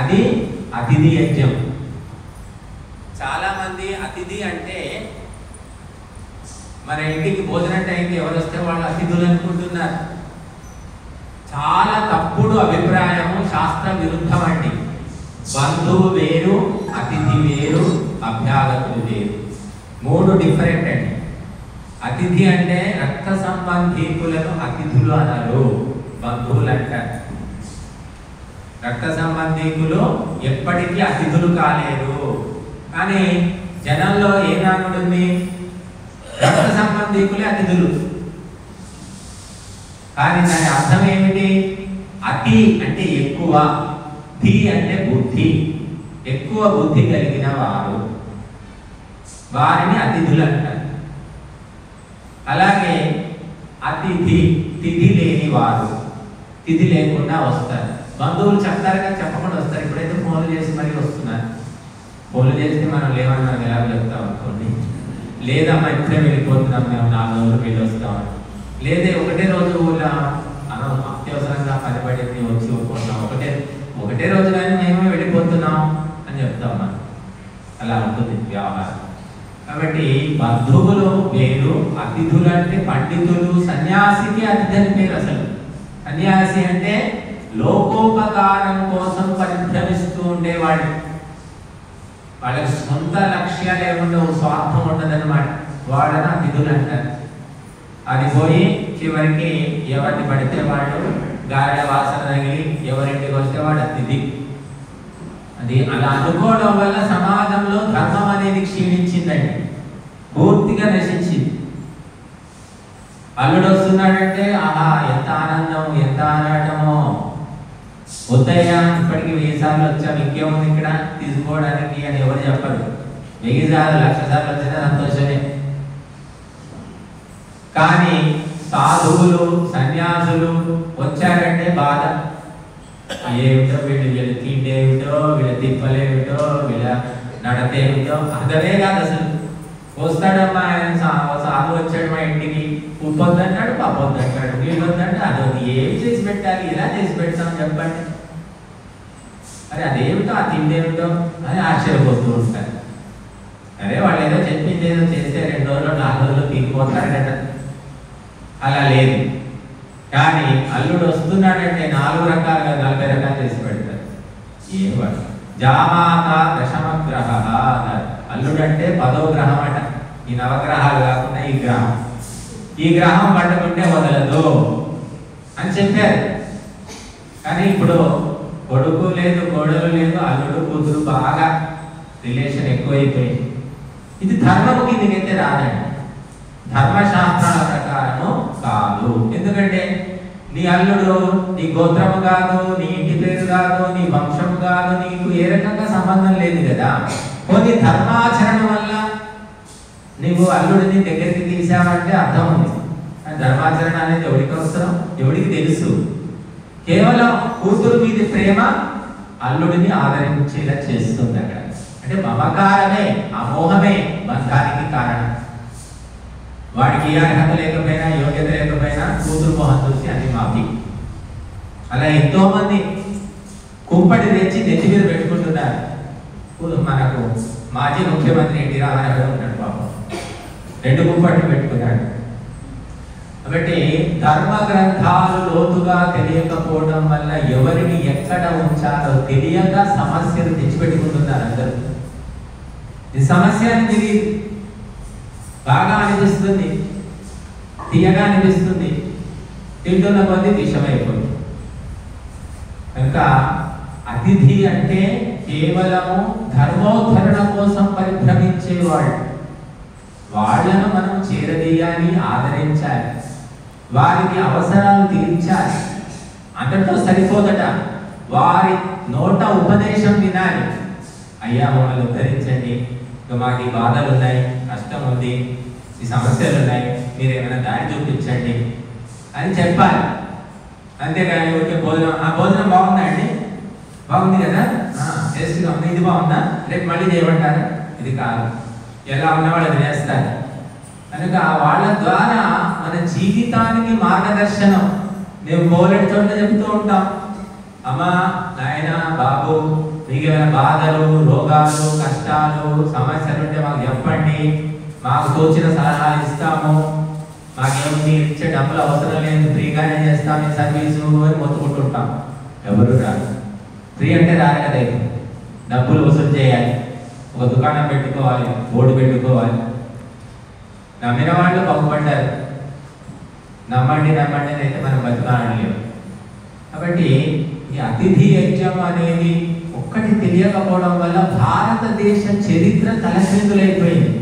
అది అతిథి యజ్ఞం. చాలా మంది అతిథి అంటే మన ఇంటికి భోజనం టైంకి ఎవరు వస్తే వాళ్ళు అతిథులు అనుకుంటున్నారు. చాలా తప్పుడు అభిప్రాయము, శాస్త్ర విరుద్ధం అండి. బంధువు వేరు, అతిథి వేరు, అభ్యాగతులు వేరు. 3 డిఫరెంట్ అండి. అతిథి అంటే రక్త సంబంధీకులను అతిథులు అనరు, బంధువులు అంటారు. రక్త సంబంధీకులు ఎప్పటికీ అతిథులు కాలేరు. కానీ జనంలో ఏ నానుడు ఉంది? రక్త సంబంధీకులే అతిథులు. కానీ దాని అర్థం ఏమిటి? అతి అంటే ఎక్కువ, ధి అంటే బుద్ధి. ఎక్కువ బుద్ధి కలిగిన వారు, వారిని అతిథులు అంటారు. అలాగే అతిథి, తిథి లేని వారు, తిథి లేకుండా వస్తారు. బంధువులు చెప్తారు కానీ చెప్పకుండా వస్తారు. ఇప్పుడైతే ఫోన్లు చేసి మరీ వస్తున్నారు. ఫోన్లు చేస్తే మనం లేవన్నా ఎలా చెప్తాం అనుకోండి, లేదమ్మా ఇప్పుడే వెళ్ళిపోతున్నాం మేము, 4 రోజులు వెళ్ళి వస్తామని. లేదే ఒకటే రోజు అత్యవసరంగా పనిపడింది వచ్చి ఒప్పుకుంటాం, ఒకటే రోజు కానీ మేమే వెళ్ళిపోతున్నాం అని చెప్తాం మనం. అలా ఉంటుంది వ్యవహారం. కాబట్టి బంధువులు వేరు, అతిథులు అంటే పండితులు. సన్యాసికి అతిథి అని పేరు. అసలు సన్యాసి అంటే లోకోపకారం కోసం పరిభ్రమిస్తూ ఉండేవాడు. వాళ్ళకి సొంత లక్ష్యాలు ఏముండవు, స్వార్థం ఉండదన్నమాట. వాళ్ళని అతిథులు అంటారు. అది పోయి చివరికి ఎవరిని పడితే వాళ్ళు గారెల వాసన తగిలి ఎవరింటికి వస్తే వాడు అతిథి. అది అలా అనుకోవడం వల్ల సమాజంలో ధర్మం అనేది క్షీణించిందండి, పూర్తిగా నశించింది. అల్లుడు వస్తున్నాడంటే ఆహా ఎంత ఆనందం, ఎంత ఆరాటమో. వద్దయ్యా ఇప్పటికి 1000 సార్లు వచ్చాం, ఇంకేముంది ఇక్కడ తీసుకోవడానికి అని ఎవరు చెప్పరు. 1000 సార్లు 1,00,000 సార్లు వచ్చినా సంతోషమే. కానీ సాధువులు, సన్యాసులు వచ్చారంటే బాధ. ఏమిటో వీళ్ళ తిండి ఏమిటో, వీళ్ళ తిప్పలేమిటో, వీళ్ళ నడతేమిటో అర్థమే కాదు అసలు. వస్తాడమ్మా ఆయన సాధువు వచ్చాడు మా ఇంటికి, ఉప్పు వద్దంటాడు, పప్పు వద్దంటాడు, వీళ్ళు వద్దంటే అదొక ఏం చేసి పెట్టాలి, ఇలా చేసి పెడతాం చెప్పండి. అరే అదేమిటో, ఆ తిండి ఏమిటో అని ఆశ్చర్యపోతూ ఉంటారు. అరే వాళ్ళు ఏదో చెప్పింది ఏదో చేస్తే 2 రోజులు 4 రోజులు తీరిపోతారు కదా. అలా లేదు. కానీ అల్లుడు వస్తున్నాడంటే 4 రకాలుగా 40 రకాలు చేసి పెడతారు. ఏవాడు జామాత దశమగ్రహ అన్నారు. అల్లుడు అంటే 10వ గ్రహం అట. ఈ నవగ్రహాలు కాకుండా ఈ గ్రహం, ఈ గ్రహం పట్టుకుంటే వదలదు అని చెప్పారు. కానీ ఇప్పుడు కొడుకు లేదు, కోడలు లేదు, అల్లుడు కూతురు బాగా రిలేషన్ ఎక్కువైపోయింది. ఇది ధర్మము కిందకైతే రాదండి, ధర్మశాస్త్రాల ప్రకారము కాదు. ఎందుకంటే నీ అల్లుడు నీ గోత్రము కాదు, నీ ఇంటి పేరు కాదు, నీ వంశం కాదు, నీకు ఏ రకంగా సంబంధం లేదు కదా. కొన్ని ధర్మాచరణ వల్ల నీవు అల్లుడిని దగ్గరికి తీసావంటే అర్థం ఉంది. ధర్మాచరణ అనేది ఎవరికి అవసరం, ఎవరికి తెలుసు. కేవలం కూతురు మీద ప్రేమ అల్లుడిని ఆదరించేలా చేస్తుంది అక్కడ. అంటే మమకారమే, అమోహమే బంధానికి కారణం. వాడికి ఏ అర్హత లేకపోయినా, యోగ్యత లేకపోయినా కూతురు మొహం చూసి అది మాఫీ. అలా ఎంతో మంది కుంపటి తెచ్చి నెత్తి మీద పెట్టుకుంటున్నారు. మనకు మాజీ ముఖ్యమంత్రి ఎన్టీ రామారావు ఉన్నాడు పాపం, 2 కుంపట్లు పెట్టుకున్నాడు. కాబట్టి ధర్మ గ్రంథాలు లోతుగా తెలియకపోవడం వల్ల ఎవరిని ఎక్కడ ఉంచాలో తెలియక సమస్యలు తెచ్చిపెట్టుకుంటున్నారు అందరూ. ఈ సమస్య అని తెలియదు, బాగా అనిపిస్తుంది, తీయగా అనిపిస్తుంది, తింటున్న కొద్ది విషమైపోతుంది. కనుక అతిథి అంటే కేవలము ధర్మోద్ధరణ కోసం పరిభ్రమించేవాడు. వాళ్ళను మనం చేరదీయాలి, ఆదరించాలి, వారికి అవసరాలు తీర్చాలి. అంతటితో సరిపోదట, వారి నోట ఉపదేశం వినాలి. అయ్యా మమ్మల్ని ఉద్ధరించండి, ఇంకా మాకు ఈ బాధలు ఉన్నాయి, కష్టం ఉంది, ఈ సమస్యలు ఉన్నాయి, మీరు ఏమైనా దారి చూపించండి అని చెప్పాలి. అంతేగాని ఓకే భోజనం బాగుందా అండి, బాగుంది కదా, టేస్ట్గా ఉంది, ఇది బాగుందా, రేపు మళ్ళీ చేయమంటారా, ఇది కాదు, ఎలా ఉన్న వాళ్ళు అది చేస్తారు. కనుక వాళ్ళ ద్వారా మన జీవితానికి మార్గదర్శనం. మేము బోలెడు చోట్ల చెప్తూ ఉంటాం, అమ్మా నాయన బాబు మీకు ఏమైనా బాధలు, రోగాలు, కష్టాలు, సమస్యలు ఉంటే మాకు చెప్పండి, మాకు తోచిన సలహాలు ఇస్తాము, మాకేమో మీరు ఇచ్చే డబ్బులు అవసరం లేదు, ఫ్రీగానే చేస్తాం ఈ సర్వీసు అని మొత్తుకుంటుంటాం. ఎవరు రాదు. ఫ్రీ అంటే రాదు కదా, డబ్బులు వసూలు చేయాలి, ఒక దుకాణం పెట్టుకోవాలి, బోర్డు పెట్టుకోవాలి. నమ్మిన వాళ్ళు బాగుపడ్డారు. నమ్మండి నమ్మండి అని అయితే మనం బతుకాడలేము. కాబట్టి ఈ అతిథి యజ్ఞం అనేది ఒక్కటి తెలియకపోవడం వల్ల భారతదేశ చరిత్ర తలక్రిందులైపోయింది.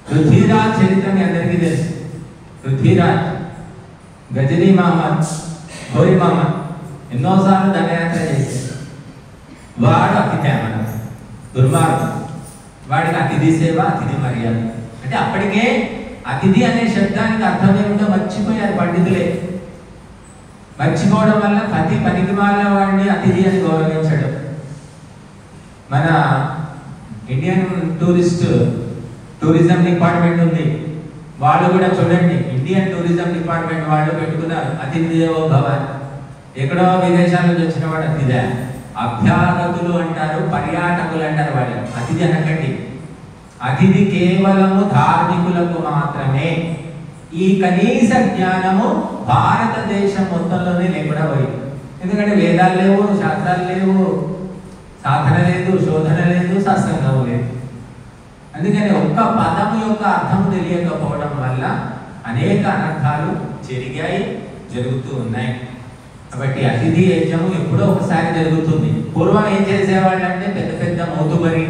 పృథ్వీరాజ్ చరిత్ర మీ అందరికీ తెలుసు. పృథ్వీరాజ్, గజనీ మహమ్మద్, ఘోరీ మహమ్మద్ ఎన్నోసార్లు దండయాత్ర చేశారు. వాడు అతిథి మన దుర్మార్గం. వాడికి అతిథి సేవ, అతిథి మర్యాద. అంటే అప్పటికే అతిథి అనే శబ్దానికి అర్థం ఏమిటో మర్చిపోయారు పండితులే. మర్చిపోవడం వల్ల ప్రతి పనికి మాలిన వాడిని అతిథి అని గౌరవించడం. మన ఇండియన్ టూరిజం డిపార్ట్మెంట్ ఉంది, వాళ్ళు కూడా చూడండి, ఇండియన్ టూరిజం డిపార్ట్మెంట్ వాళ్ళు పెట్టుకున్నారు అతిథి దేవో భవ. ఎక్కడో విదేశాల నుంచి వచ్చిన వాడు అతిథి. అభ్యాగతులు అంటారు, పర్యాటకులు అంటారు. వాళ్ళు అతిథి అనకండి. అతిథి కేవలము ధార్మికులకు మాత్రమే. ఈ కనీస జ్ఞానము భారతదేశం మొత్తంలోనే లేకుండా పోయింది. ఎందుకంటే వేదాలు లేవు, శాస్త్రాలు లేవు, సాధన లేదు, శోధన లేదు, సత్సంగం లేదు. అందుకని ఒక్క పదము యొక్క అర్థం తెలియకపోవడం వల్ల అనేక అనర్థాలు జరుగుతూ ఉన్నాయి. కాబట్టి అతిథి యజ్ఞము ఎప్పుడో ఒకసారి జరుగుతుంది. పూర్వం ఏం చేసేవాళ్ళు అంటే పెద్ద పెద్ద మోతుబరి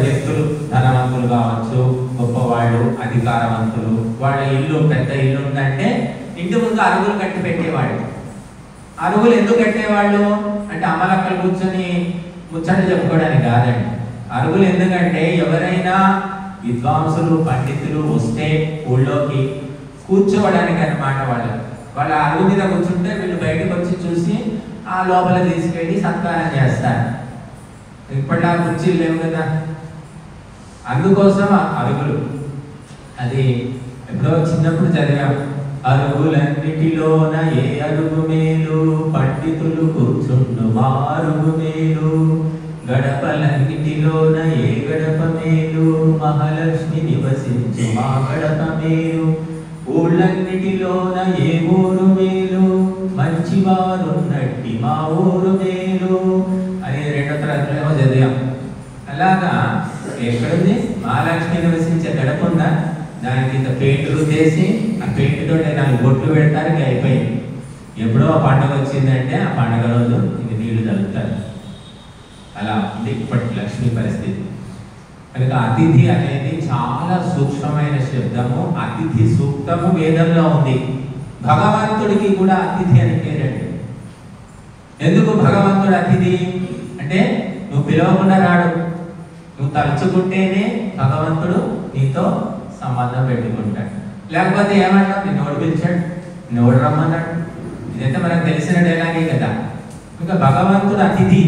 వ్యక్తులు, ధనవంతులు కావచ్చు, గొప్పవాళ్ళు, అధికారవంతులు, వాళ్ళ ఇల్లు పెద్ద ఇల్లు ఉందంటే ఇంటి ముందు అరుగులు కట్టి పెట్టేవాళ్ళు. అరుగులు ఎందుకు కట్టేవాళ్ళు అంటే అమ్మలక్కలు కూర్చొని ముచ్చట చెప్పుకోవడానికి కాదండి. అరుగులు ఎందుకంటే ఎవరైనా విద్వాంసులు, పండితులు వస్తే ఊళ్ళోకి కూర్చోవడానికి అన్నమాట. వాళ్ళ అరుగు మీద కూర్చుంటే వీళ్ళు బయటకు వచ్చి చూసి ఆ లోపల తీసుకెళ్ళి సత్కారం చేస్తారు. ఇప్పటిలా కుర్చీలు లేవు కదా, అందుకోసం అరుగులు. అది ఎప్పుడో చిన్నప్పుడు చదివాం, అరుగులన్నిటిలోన ఏ అరుగు మేలు, పండితులు కూర్చుండు మా అరుగు మేలు, గడపలన్నిటిలోన ఏ గడప మేలు, మహాలక్ష్మి నివసించు మా గడప మేలు, ఊళ్ళన్నిటిలోన ఏ ఊరు మేలు, మంచివారున్నట్టి మా ఊరు మేలు అని 2వ తరగతిలో చదివాం. అలాగా ఎక్కడుంది మహాలక్ష్మి నివసించే గడప ఉందా, దానికి ఇంత పెయింట్లు చేసి ఆ పెయింట్తో 4 బొట్లు పెడతానికి అయిపోయింది. ఎప్పుడో ఆ పండుగ వచ్చిందంటే ఆ పండుగ రోజు ఇంక నీళ్లు చల్లుతారు. అలా ఉంది ఇప్పటి లక్ష్మీ పరిస్థితి. కనుక అతిథి అనేది చాలా సూక్ష్మమైన శబ్దము. అతిథి సూక్తము వేదంలో ఉంది. భగవంతుడికి కూడా అతిథి అని పేరండి. ఎందుకు భగవంతుడు అతిథి అంటే నువ్వు పిలవకుండా రాడు, నువ్వు తలుచుకుంటేనే భగవంతుడు నీతో సంబంధం పెట్టుకుంటాడు. లేకపోతే ఏమంటావు, నిన్నోడు పిలిచాడు, నిన్నోడు రమ్మన్నాడు. ఇదైతే మనకు తెలిసిన డైలాగే కదా. ఇంకా భగవంతుడు అతిథి.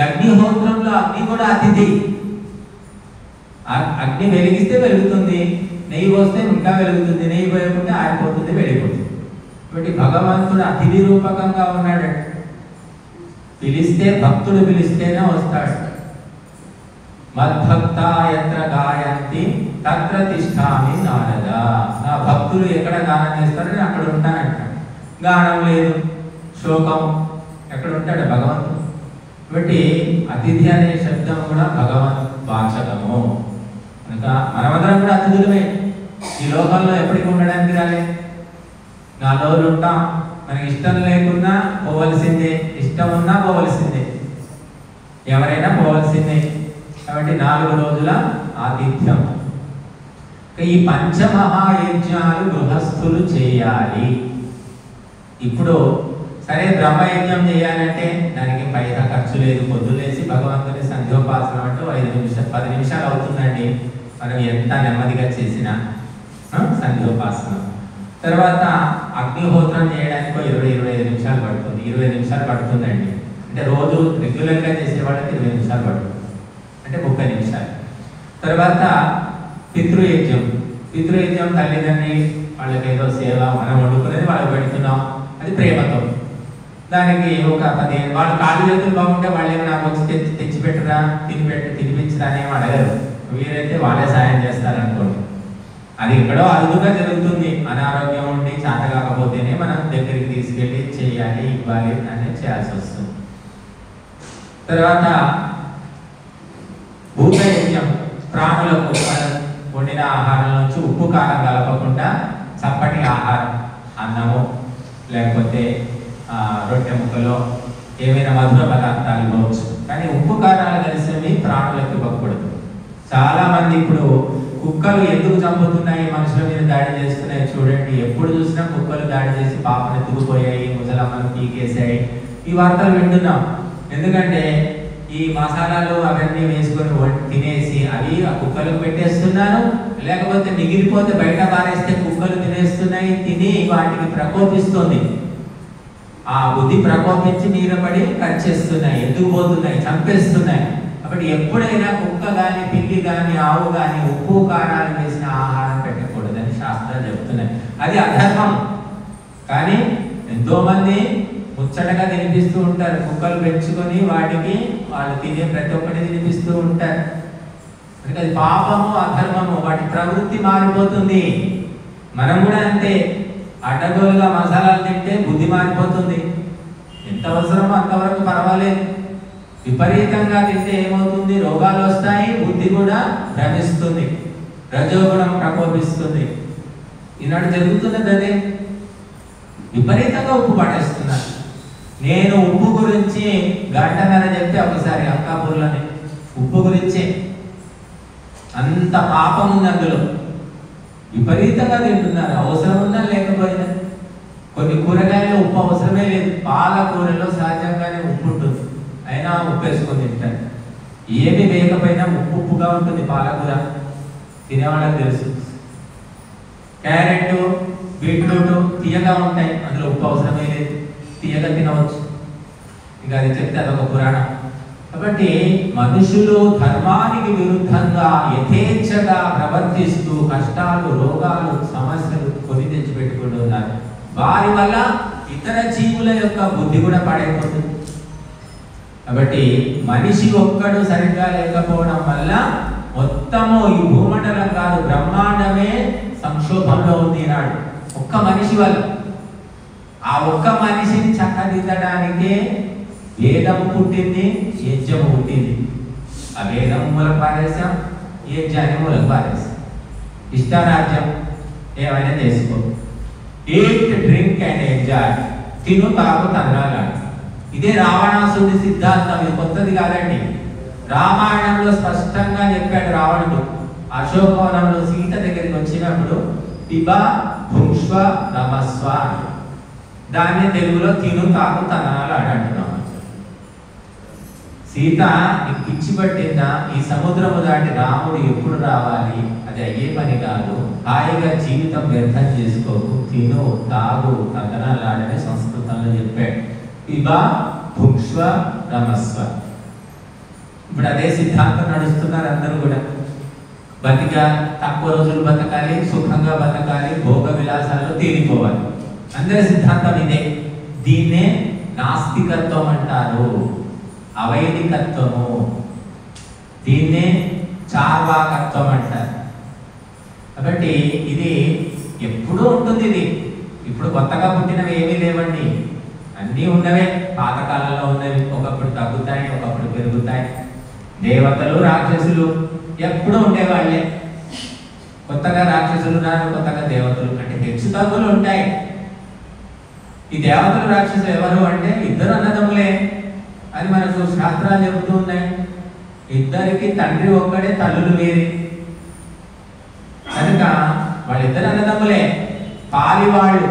అగ్నిహోత్రంలో అగ్ని కూడా అతిథి. అగ్ని వెలిగిస్తే వెలుగుతుంది, నెయ్యి పోస్తే ఇంకా వెలుగుతుంది, నెయ్యి పోయకుంటే ఆరిపోతుంది, వెళ్ళిపోతుంది. కాబట్టి భగవంతుడు అతిథి రూపకంగా ఉన్నాడు. పిలిస్తే భక్తుడు పిలిస్తేనే వస్తాడు. మద్భక్త యత్ర గాయంతి తత్ర తిష్ఠామి నారద. నా భక్తులు ఎక్కడ గానం చేస్తారో నేను అక్కడ ఉంటానంట. గానం లేదు, శోకం, ఎక్కడ ఉంటాడు భగవంతుడు. కాబట్టి అతిథి అనే శబ్దం కూడా భగవన్ వాచకము. కనుక మనమందరం కూడా అతిథులమే. ఈ లోకంలో ఎప్పటికీ ఉండడానికి రాలే. 4 రోజులు ఉంటాం. మనకి ఇష్టం లేకున్నా పోవలసిందే, ఇష్టం ఉన్నా పోవలసిందే, ఎవరైనా పోవలసిందే. కాబట్టి 4 రోజుల ఆతిథ్యం. ఈ పంచమహాయజ్ఞాలు గృహస్థులు చేయాలి. ఇప్పుడు సరే బ్రహ్మయజ్ఞం చేయాలంటే దానికి పైసా ఖర్చు లేదు. పొద్దులేసి భగవంతుని సంధ్యోపాసన అంటూ 10 నిమిషాలు అవుతుందండి. మనం ఎంత నెమ్మదిగా చేసినా సంధ్యోపాసన. తర్వాత అగ్నిహోత్రం చేయడానికి 20-25 నిమిషాలు పడుతుంది. 20 నిమిషాలు పడుతుందండి. అంటే రోజు రెగ్యులర్గా చేసే వాళ్ళకి 20 నిమిషాలు పడుతుంది, అంటే 30 నిమిషాలు. తర్వాత పితృయజ్ఞం. పితృయజ్ఞం తల్లిదండ్రి వాళ్ళకి ఏదో సేవ, మనం వండుకునేది వాళ్ళకి పెడుతున్నాం, అది ప్రేమతో. దానికి ఒక 15 వాళ్ళు కాళ్ళు చేతులు బాగుంటే వాళ్ళు నాకు వచ్చి తెచ్చిపెట్టరా, తినిపించరా అని అడగరు. వీరైతే వాళ్ళే సాయం చేస్తారనుకోండి. అది ఎక్కడో అరుదుగా జరుగుతుంది. అనారోగ్యం ఉండి చేత కాకపోతేనే మనం దగ్గరికి తీసుకెళ్ళి చేయాలి, ఇవ్వాలి అనేది చేయాల్సి వస్తుంది. తర్వాత భూతయజ్ఞం. ప్రాణులకు వండిన ఆహారం నుంచి ఉప్పు కారం కలపకుండా చప్పటి ఆహారం, అన్నము లేకపోతే రొట్టె ముక్కలో ఏమైనా మధుర పదార్థాలు ఇవ్వచ్చు, కానీ ఉప్పు కారాలు కలిసినవి ప్రాణులకు ఇవ్వకూడదు. చాలా మంది ఇప్పుడు కుక్కలు ఎందుకు చంపుతున్నాయి, మనుషుల మీద దాడి చేస్తున్నాయి చూడండి. ఎప్పుడు చూసినా కుక్కలు దాడి చేసి పాపను ఎత్తుకుపోయాయి, ముసలమ్మను పీకేసాయి, ఈ వార్తలు వింటున్నాం. ఎందుకంటే ఈ మసాలాలు అవన్నీ వేసుకొని తినేసి అవి ఆ కుక్కలకు పెట్టేస్తున్నారు, లేకపోతే మిగిలిపోతే బయట పారేస్తే కుక్కలు తినేస్తున్నాయి. తిని వాటికి ప్రకోపిస్తుంది, ఆ బుద్ధి ప్రకోపించి మీద పడి కట్ చేస్తున్నాయి, ఎత్తుకుపోతున్నాయి, చంపేస్తున్నాయి. కాబట్టి ఎప్పుడైనా కుక్క కానీ పిల్లి కానీ ఆవు కానీ ఉప్పు కారాలు వేసిన ఆహారం పెట్టకూడదని శాస్త్రాలు చెప్తున్నాయి. అది అధర్మం. కానీ ఎంతో మంది ముచ్చటగా తినిపిస్తూ ఉంటారు. కుక్కలు పెంచుకొని వాటికి వాళ్ళు తినే ప్రతి ఒక్కటి తినిపిస్తూ ఉంటారు. అంటే అది పాపము, అధర్మము. వాటి ప్రవృత్తి మారిపోతుంది. మనం కూడా అంతే. అడ్డగోలుగా మసాలాలు తింటే బుద్ధి మారిపోతుంది. ఎంత అవసరమో అంతవరకు పర్వాలేదు. విపరీతంగా తింటే ఏమవుతుంది, రోగాలు వస్తాయి, బుద్ధి కూడా భ్రమిస్తుంది, రజోగుణం ప్రకోపిస్తుంది. ఈనాడు జరుగుతున్నది అదే. విపరీతంగా ఉప్పు పడేస్తున్నారు. నేను ఉప్పు గురించి గంటన్నర చెప్తే ఒకసారి అక్కాపూర్లోనే ఉప్పు గురించే అంత పాపం ఉంది అందులో. విపరీతంగా తింటున్నారు, అవసరం ఉందా లేకపోయినా. కొన్ని కూరగాయల్లో ఉప్పు అవసరమే లేదు. పాలకూరలో సహజంగానే ఉప్పు ఉంటుంది, అయినా ఉప్పు వేసుకొని తింటారు. ఏమి వేయకపోయినా ఉప్పుగా ఉంటుంది పాలకూర, తినేవాళ్ళకి తెలుసు. క్యారెట్, బీట్రూట్ తీయగా ఉంటాయి, అందులో ఉప్పు అవసరమే లేదు, తీయగా తినవచ్చు. ఇంకా అది చెప్తే అదొక పురాణం. కాబట్టి మనుషులు ధర్మానికి విరుద్ధంగా యథేచ్ఛగా ప్రవర్తిస్తూ కష్టాలు, రోగాలు, సమస్యలు కొని తెచ్చిపెట్టుకుంటున్నారు. వారి వల్ల ఇతర జీవుల యొక్క బుద్ధి కూడా పాడైపోతుంది. కాబట్టి మనిషి ఒక్కడు సరిగ్గా లేకపోవడం వల్ల మొత్తము ఈ భూమండలం కాదు, బ్రహ్మాండమే సంక్షోభంలో ఉంది నాడు. ఒక్క మనిషి వల్ల. ఆ ఒక్క మనిషిని చక్కదిద్దడానికే వేదం పుట్టింది, యజ్ఞము పుట్టింది. ఆ వేదం మూలకు పారేసాం, యజ్ఞాన్ని మూలకు పారేసాం. ఇష్టారాజ్యం ఏమైనా చేసుకో, ఈట్, డ్రింక్ అండ్ ఎంజాయ్. తిను, తాగు, తండ్రాలు. ఇదే రావణాసుడి సిద్ధాంతం. ఇది కొత్తది కాదండి. రామాయణంలో స్పష్టంగా చెప్పాడు రావణుడు. అశోకవనంలో సీత దగ్గరికి వచ్చినప్పుడు పిబ భుంక్ష్వ రమస్వ, దాన్ని తెలుగులో తిను, తాగు, తనాలు అంటున్నాం. సీత నీకు పిచ్చి పట్టిందా? ఈ సముద్రము దాటి రాముడు ఎప్పుడు రావాలి? అది అయ్యే పని కాదు. హాయిగా జీవితం వ్యర్థం చేసుకోకు, తిను, తాగు, తనాలాడని సంస్కృతంలో చెప్పాడు. పిబ భుంక్ష్వ రమస్వ. ఇప్పుడు అదే సిద్ధాంతం నడుస్తున్నారు అందరూ కూడా. తక్కువ రోజులు బతకాలి, సుఖంగా బతకాలి, భోగ విలాసాల్లో తీరిపోవాలి. అందరి సిద్ధాంతం ఇదే. దీన్నే నాస్తికత్వం అంటారు, అవైదికత్వము. దీన్నే చార్వాకత్వం అంటారు. కాబట్టి ఇది ఎప్పుడూ ఉంటుంది. ఇది ఇప్పుడు కొత్తగా పుట్టినవి ఏమీ లేవండి, అన్నీ ఉన్నవే. పాతకాలంలో ఉన్నవి. ఒకప్పుడు తగ్గుతాయి, ఒకప్పుడు పెరుగుతాయి. దేవతలు, రాక్షసులు ఎప్పుడూ ఉండేవాళ్ళే. కొత్తగా రాక్షసులు రాను, కొత్తగా దేవతలు, అంటే హెచ్చు తగ్గులు ఉంటాయి. ఈ దేవతలు, రాక్షసులు ఎవరు అంటే ఇద్దరు అన్నదమ్ములే అని మనకు శాస్త్రాలు చెబుతూ ఉన్నాయి. ఇద్దరికి తండ్రి ఒక్కడే, తల్లులు వేరే. కనుక వాళ్ళిద్దరు అన్నదమ్ములే, పాలివాళ్ళు.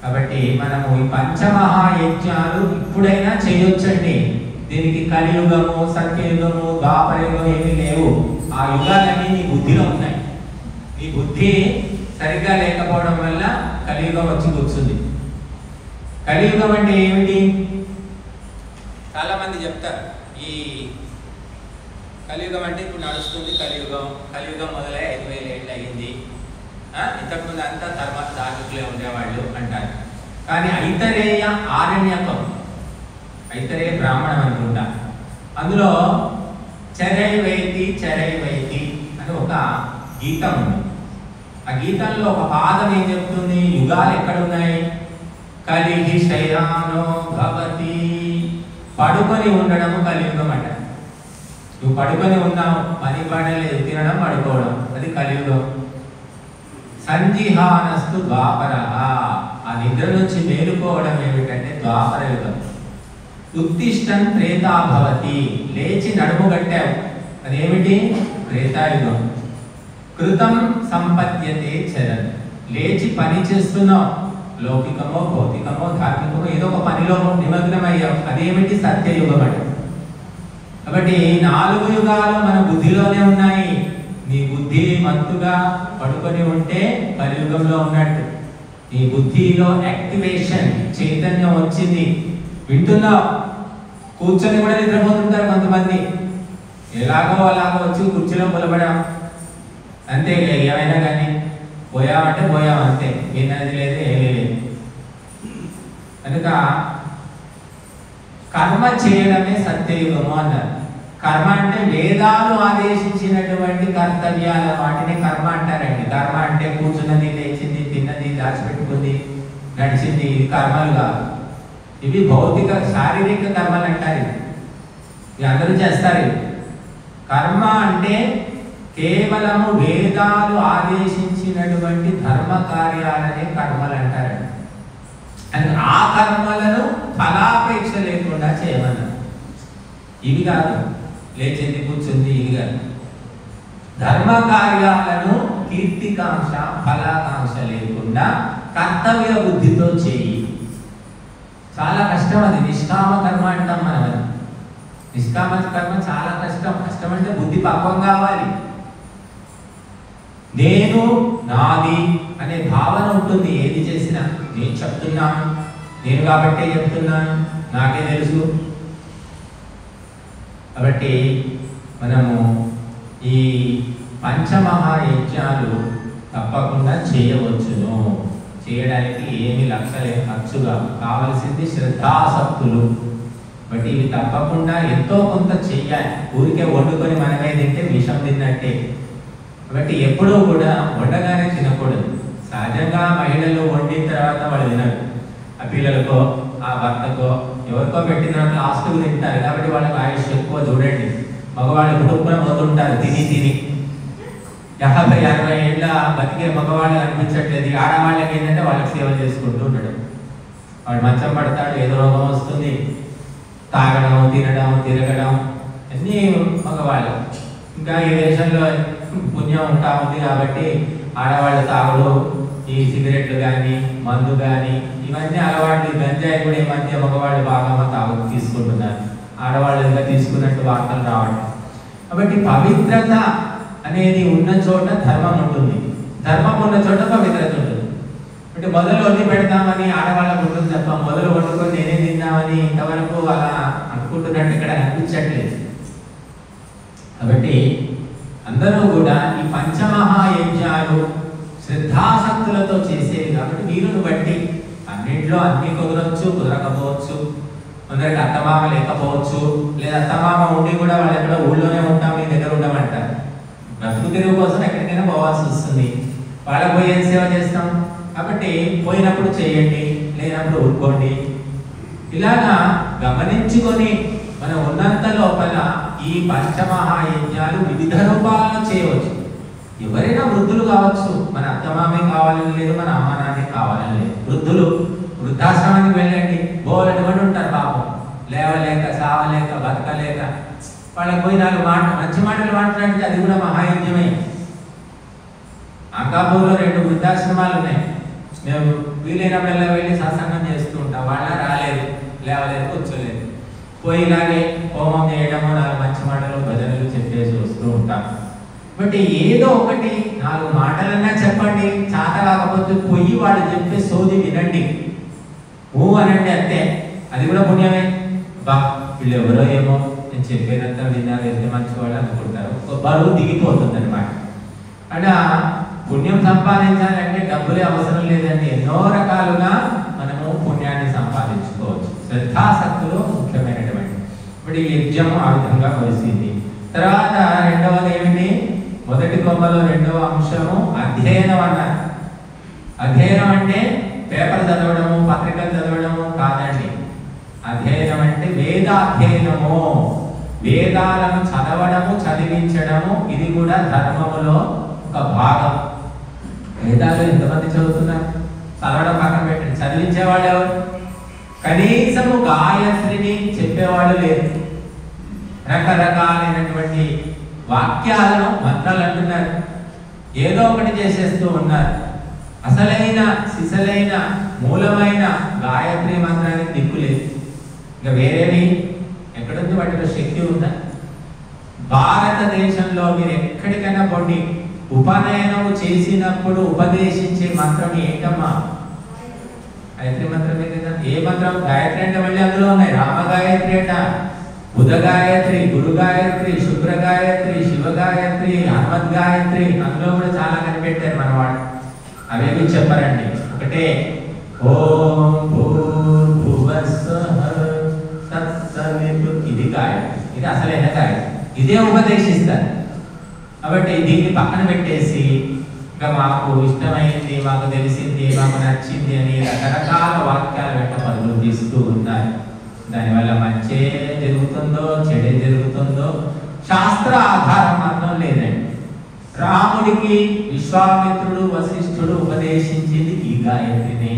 కాబట్టి మనము ఈ పంచమహాయజ్ఞాలు ఇప్పుడైనా చేయొచ్చండి. దీనికి కలియుగము, సత్యయుగము, ద్వాపరయుగం ఏమీ లేవు. ఆ యుగాలన్నీ నీ బుద్ధిలో ఉన్నాయి. నీ బుద్ధి సరిగ్గా లేకపోవడం వల్ల కలియుగం వచ్చి కూర్చుంది. కలియుగం అంటే ఏమిటి? చాలా మంది చెప్తారు ఈ కలియుగం అంటే ఇప్పుడు నడుస్తుంది కలియుగం, కలియుగం మొదలై 5,000 ఏళ్ళు అయ్యింది, ఇంతకుముందు అంతా ధార్మికులే ఉండేవాళ్ళు అంటారు. కానీ ఐతరేయ ఆరణ్యకం, ఐతరేయ బ్రాహ్మణం అనుకుంటా, అందులో చరైవైతి చరైవైతి అని ఒక గీతం ఉంది. ఆ గీతంలో ఒక పాదం ఏం చెప్తుంది? యుగాలు ఎక్కడున్నాయి? కలిహి శయానో భవతి, పడుకొని ఉండడము కలియుగం అంట. నువ్వు పడుకొని ఉన్నావు, పని పడలేదు, తినడం పడుకోవడం, అది కలియుగం. సంజిహానస్తు ద్వాపర, ఆ నిద్ర నుంచి మేలుకోవడం ఏమిటంటే ద్వాపర యుగం. ఉత్తిష్టం త్రేతాభవతి, లేచి నడుము కట్టావు, అదేమిటి? త్రేతాయుగం. కృతం సంపద్యతే చరణ్, లేచి పని చేస్తున్నావు, లౌకికమో భౌతికమో ధార్మికమో ఏదో ఒక పనిలో నిమగ్నమయ్యావు, అదేమిటి? సత్యయుగం అంటే. కాబట్టి 4 యుగాలు మన బుద్ధిలోనే ఉన్నాయి. నీ బుద్ధి మత్తుగా పడుకొని ఉంటే కలియుగంలో ఉన్నట్టు. నీ బుద్ధిలో యాక్టివేషన్, చైతన్యం వచ్చింది, వింటున్నావు. కూర్చొని కూడా నిద్రపోతుంటారు కొంతమంది, ఎలాగో అలాగో వచ్చి కుర్చీలో పొలబడాం అంతే. ఏమైనా కానీ పోయామంటే పోయాం అంతే, విన్నది లేదు, ఏమీ లేదు. కనుక కర్మ చేయడమే సత్యయుగము అన్నారు. కర్మ అంటే వేదాలు ఆదేశించినటువంటి కర్తవ్యాల వాటిని కర్మ అంటారండి. కర్మ అంటే కూర్చున్నది, లేచింది, తిన్నది, దాచిపెట్టుకుంది, నడిచింది, ఇది కర్మలు కాదు. ఇవి భౌతిక శారీరక కర్మలు అంటారు. ఇవి అందరూ చేస్తారు. కర్మ అంటే కేవలము వేదాలు ఆదేశించినటువంటి ధర్మ కార్యాలనే కర్మలు అంటారండి. అని ఆ కర్మలను ఫలాపేక్ష లేకుండా చేయమన్నారు. ఇవి కాదు, లేచింది కూర్చుంది, ఇవి కాదు. ధర్మ కార్యాలను కీర్తికాంక్ష ఫలాకాంక్ష లేకుండా కర్తవ్య బుద్ధితో చేయి. చాలా కష్టం అది. నిష్కామ కర్మ అంటాం మనం. అది నిష్కామ కర్మ చాలా కష్టం. కష్టం అంటే బుద్ధి పక్వం కావాలి. నేను నాది అనే భావన ఉంటుంది. ఏది చేసినా నేను చెప్తున్నాను, నేను కాబట్టే చెప్తున్నాను, నాకే తెలుసు. కాబట్టి మనము ఈ పంచమహాయజ్ఞాలు తప్పకుండా చేయవచ్చును. చేయడానికి ఏమి లక్షలే ఖర్చుగా కావలసింది శ్రద్ధాసక్తులు. బట్ ఇవి తప్పకుండా ఎంతో కొంత చెయ్యాలి. ఊరికే వండుకొని మనమే తింటే విషం తిన్నట్టే. కాబట్టి ఎప్పుడూ కూడా వండగానే తినకూడదు. సహజంగా మహిళలు వండిన తర్వాత వాళ్ళు తినరు. ఆ పిల్లలకో ఆ భర్తకో ఎవరికో పెట్టిన తర్వాత లాస్ట్కు తింటారు. కాబట్టి వాళ్ళకి ఆయుష్ ఎక్కువ. చూడండి, మగవాళ్ళు కుటుంబం పోతుంటారు తిని తిని. 50-60 ఏళ్ళ బతికే మగవాళ్ళు అనిపించట్లేదు. ఆడవాళ్ళకి ఏంటంటే వాళ్ళకి సేవ చేసుకుంటూ ఉండడం. వాడు మంచం పడతాడు, ఏదో రోగం వస్తుంది, తాగడం, తినడం, తిరగడం అన్నీ మగవాళ్ళు. ఇంకా ఈ దేశంలో పుణ్యం ఉంటా ఉంది కాబట్టి ఆడవాళ్ళు తాగుడు, ఈ సిగరెట్లు కానీ మందు కానీ ఇవన్నీ అలవాట్లు. గంజాయి కూడా ఈ మధ్య మగవాళ్ళు బాగా తీసుకుంటున్నారు. ఆడవాళ్ళు ఇంకా తీసుకున్నట్టు వార్తలు రావడం. కాబట్టి పవిత్రత అనేది ఉన్న చోట ధర్మం ఉంటుంది, ధర్మం ఉన్న చోట పవిత్రత ఉంటుంది. అంటే మొదలు వండి పెడతామని ఆడవాళ్ళకు ఉంటుంది తప్ప మొదలు వండుకొని నేనే తిన్నామని ఇంతవరకు అలా అనుకుంటున్నట్టు ఇక్కడ అనిపించట్లేదు. కాబట్టి అందరూ కూడా ఈ పంచమహాయజ్ఞాలు శ్రద్ధాసక్తులతో చేసేవి. కాబట్టి వీరును బట్టి అన్నింటిలో అన్ని కుదరవచ్చు, కుదరకపోవచ్చు. కొందరికి అత్తమామ లేకపోవచ్చు, లేదా అత్తమామ ఉండి కూడా వాళ్ళు ఎక్కడ ఊళ్ళోనే ఉంటాం, మీ దగ్గర ఉండమంటారు. బ్రతుకు తెరువు కోసం ఎక్కడికైనా పోవాల్సి వస్తుంది. వాళ్ళకి పోయి ఏం సేవ చేస్తాం? కాబట్టి పోయినప్పుడు చేయండి, లేనప్పుడు ఊరుకోండి. ఇలాగా గమనించుకొని మనం ఉన్నంత లోపల ఈ పంచమహాయజ్ఞాలు వివిధ రూపాలను చేయవచ్చు. ఎవరైనా వృద్ధులు కావచ్చు, మన అత్తమామే కావాలని లేదు, మన అమ్మ నాన్నే కావాలని లేదు. వృద్ధులు వృద్ధాశ్రమానికి వెళ్ళండి, బోలెడు ఉంటారు పాపం. లేవలేక, సావలేక, బతకలేక వాళ్ళకి పోయి 4 మంచి మాటలు మాట్లాడితే అది కూడా మహాయజ్ఞమే. అంకాపూర్లో 2 వృద్ధాశ్రమాలు ఉన్నాయి. మేము వీలైనప్పుడల్లా వెళ్ళి సత్సంగం చేస్తూ ఉంటాం. వాళ్ళ రాలేదు, లేవలేదు, కూర్చోలేదు. పోయి ఇలాగే హోమం చేయడము, 4 మంచి మాటలు భజనలు చెప్పేసి వస్తూ ఉంటాం. బట్ ఏదో ఒకటి 4 మాటలన్నా చెప్పండి. చేత కాకపోతే పోయి వాళ్ళు చెప్పే సోది వినండి, అనండి, అంతే. అది కూడా పుణ్యమే. బా వీళ్ళు ఎవరో ఏమో నేను చెప్పేదంతా విన్నారు, ఎంత మంచి వాళ్ళు అనుకుంటారు. బరువు దిగిపోతుంది అనమాట. అంటే పుణ్యం సంపాదించాలంటే డబ్బులే అవసరం లేదండి. ఎన్నో రకాలుగా మనము పుణ్యాన్ని సంపాదించుకోవచ్చు. శ్రద్ధాసక్తులు ముఖ్యమైనటువంటి. ఇప్పుడు ఈ యజ్ఞము ఆ విధంగా కలిసింది. తర్వాత రెండవది ఏమిటి? మొదటి కొమ్మలో రెండవ అంశము అధ్యయనం అన్నారు. అధ్యయనం అంటే పేపర్ చదవడము, పత్రికలు చదవడము కాదండి. అధ్యయనం అంటే వేదాధ్యయనము, వేదాలను చదవడము, చదివించడము. ఇది కూడా ధర్మములో ఒక భాగం. వేదాలు ఎంతమంది చదువుతున్నారు? చదవడం పక్కన పెట్టండి, చదివించేవాళ్ళు ఎవరు? కనీసము గాయత్రిని చెప్పేవాళ్ళు లేరు. రకరకాలైనటువంటి వాక్యాలను మంత్రాలు అంటున్నారు, ఏదో ఒకటి చేసేస్తూ ఉన్నారు. అసలైన సిసలైన మూలమైన గాయత్రి మంత్రానికి దిక్కులేదు. ఇంకా వేరేవి ఎక్కడుంది? వాటిలో శక్తి ఉందా? భారతదేశంలో మీరు ఎక్కడికైనా పోండి, ఉపనయనం చేసినప్పుడు ఉపదేశించే మంత్రం ఏంటమ్మా? గాయత్రి మంత్రమే కదా. ఏ మంత్రం? గాయత్రి అంటే మళ్ళీ అందులో ఉన్నాయి. రామ గాయత్రి అట, బుధ గాయత్రి, గురు గాయత్రి, శుక్ర గాయత్రి, శివ గాయత్రి, హనుమద్ గాయత్రి, అందులో కూడా చాలా కనిపెట్టారు మన వాళ్ళు. అవేమి చెప్పారండి, ఒకటే ఓం భూర్భువస్సః తత్సవితుర్. ఇది గాయత్రి, ఇది అసలైన గాయత్రి. ఇదే ఉపదేశిస్తారు. కాబట్టి దీన్ని పక్కన పెట్టేసి ఇంకా మాకు ఇష్టమైంది, మాకు తెలిసింది, మాకు నచ్చింది అని రకరకాల వాక్యాల వెంట పరుగులు తీస్తూ ఉన్నారు. దానివల్ల మంచే జరుగుతుందో చెడే జరుగుతుందో శాస్త్ర ఆధారం మాత్రం లేదండి. రాముడికి విశ్వామిత్రుడు వశిష్ఠుడు ఉపదేశించింది ఈ గాయత్రిని.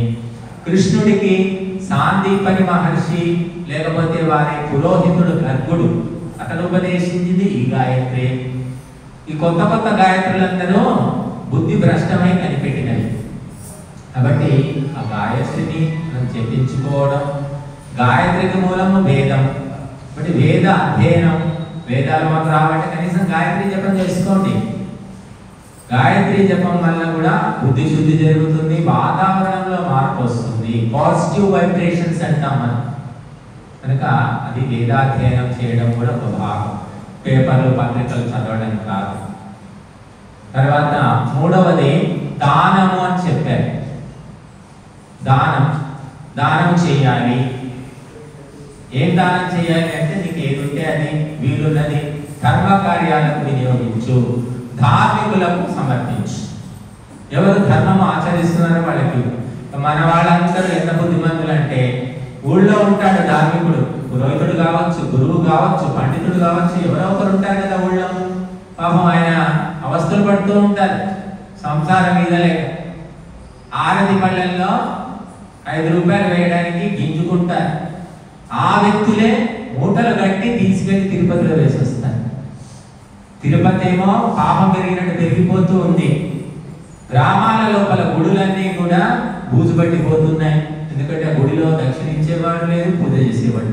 కృష్ణుడికి సాందీపని మహర్షి లేకపోతే వారి పురోహితుడు గర్గుడు అతను ఉపదేశించింది ఈ గాయత్రి. ఈ కొత్త కొత్త గాయత్రులందరూ బుద్ధి భ్రష్టమై కనిపెట్టినవి. కాబట్టి ఆ గాయత్రిని మనం చెప్పించుకోవడం. గాయత్రికి మూలము వేదం. కాబట్టి వేద అధ్యయనం, వేదాలు మాకు రావాలంటే కనీసం గాయత్రి జపం చేసుకోండి. గాయత్రి జపం వల్ల కూడా బుద్ధి శుద్ధి జరుగుతుంది, వాతావరణంలో మార్పు వస్తుంది, పాజిటివ్ వైబ్రేషన్స్ అంటాం మనం. కనుక అది వేదాధ్యయనం చేయడం కూడా ఒక భాగం, పేపర్లు పత్రికలు చదవడం కాదు. తర్వాత మూడవది దానము అని చెప్పారు. దానం చేయాలి. ఏం దానం చేయాలి అంటే నీకు ఏదుంటే అది వీలున్నది ధర్మ కార్యాలకు వినియోగించు, ధార్మికులకు సమర్పించు. ఎవరు ధర్మం ఆచరిస్తున్నారో వాళ్ళకి. మన వాళ్ళందరూ ఎంత బుద్ధిమంతులు అంటే ఊళ్ళో ఉంటాడు ధార్మికుడు, పురోహితుడు కావచ్చు, గురువు కావచ్చు, పండితుడు కావచ్చు, ఎవరో ఒకరు ఉంటారు కదా ఊళ్ళో. పాపం ఆయన అవస్థలు పడుతూ ఉంటారు సంసారం మీద లేక. ఆరతి పళ్ళల్లో 5 రూపాయలు వేయడానికి గింజుకుంటారు. ఆ వ్యక్తులే మూటలు కట్టి తీసుకెళ్లి తిరుపతిలో వేసొస్తారు. తిరుపతి ఏమో పాపం పెరిగినట్టు పెరిగిపోతూ ఉంది. గ్రామాల లోపల గుడులన్నీ కూడా బూజు పట్టిపోతున్నాయి. ఎందుకంటే ఆ గుడిలో దక్షిణ ఇచ్చేవాడు లేదు, పూజ చేసేవాడు.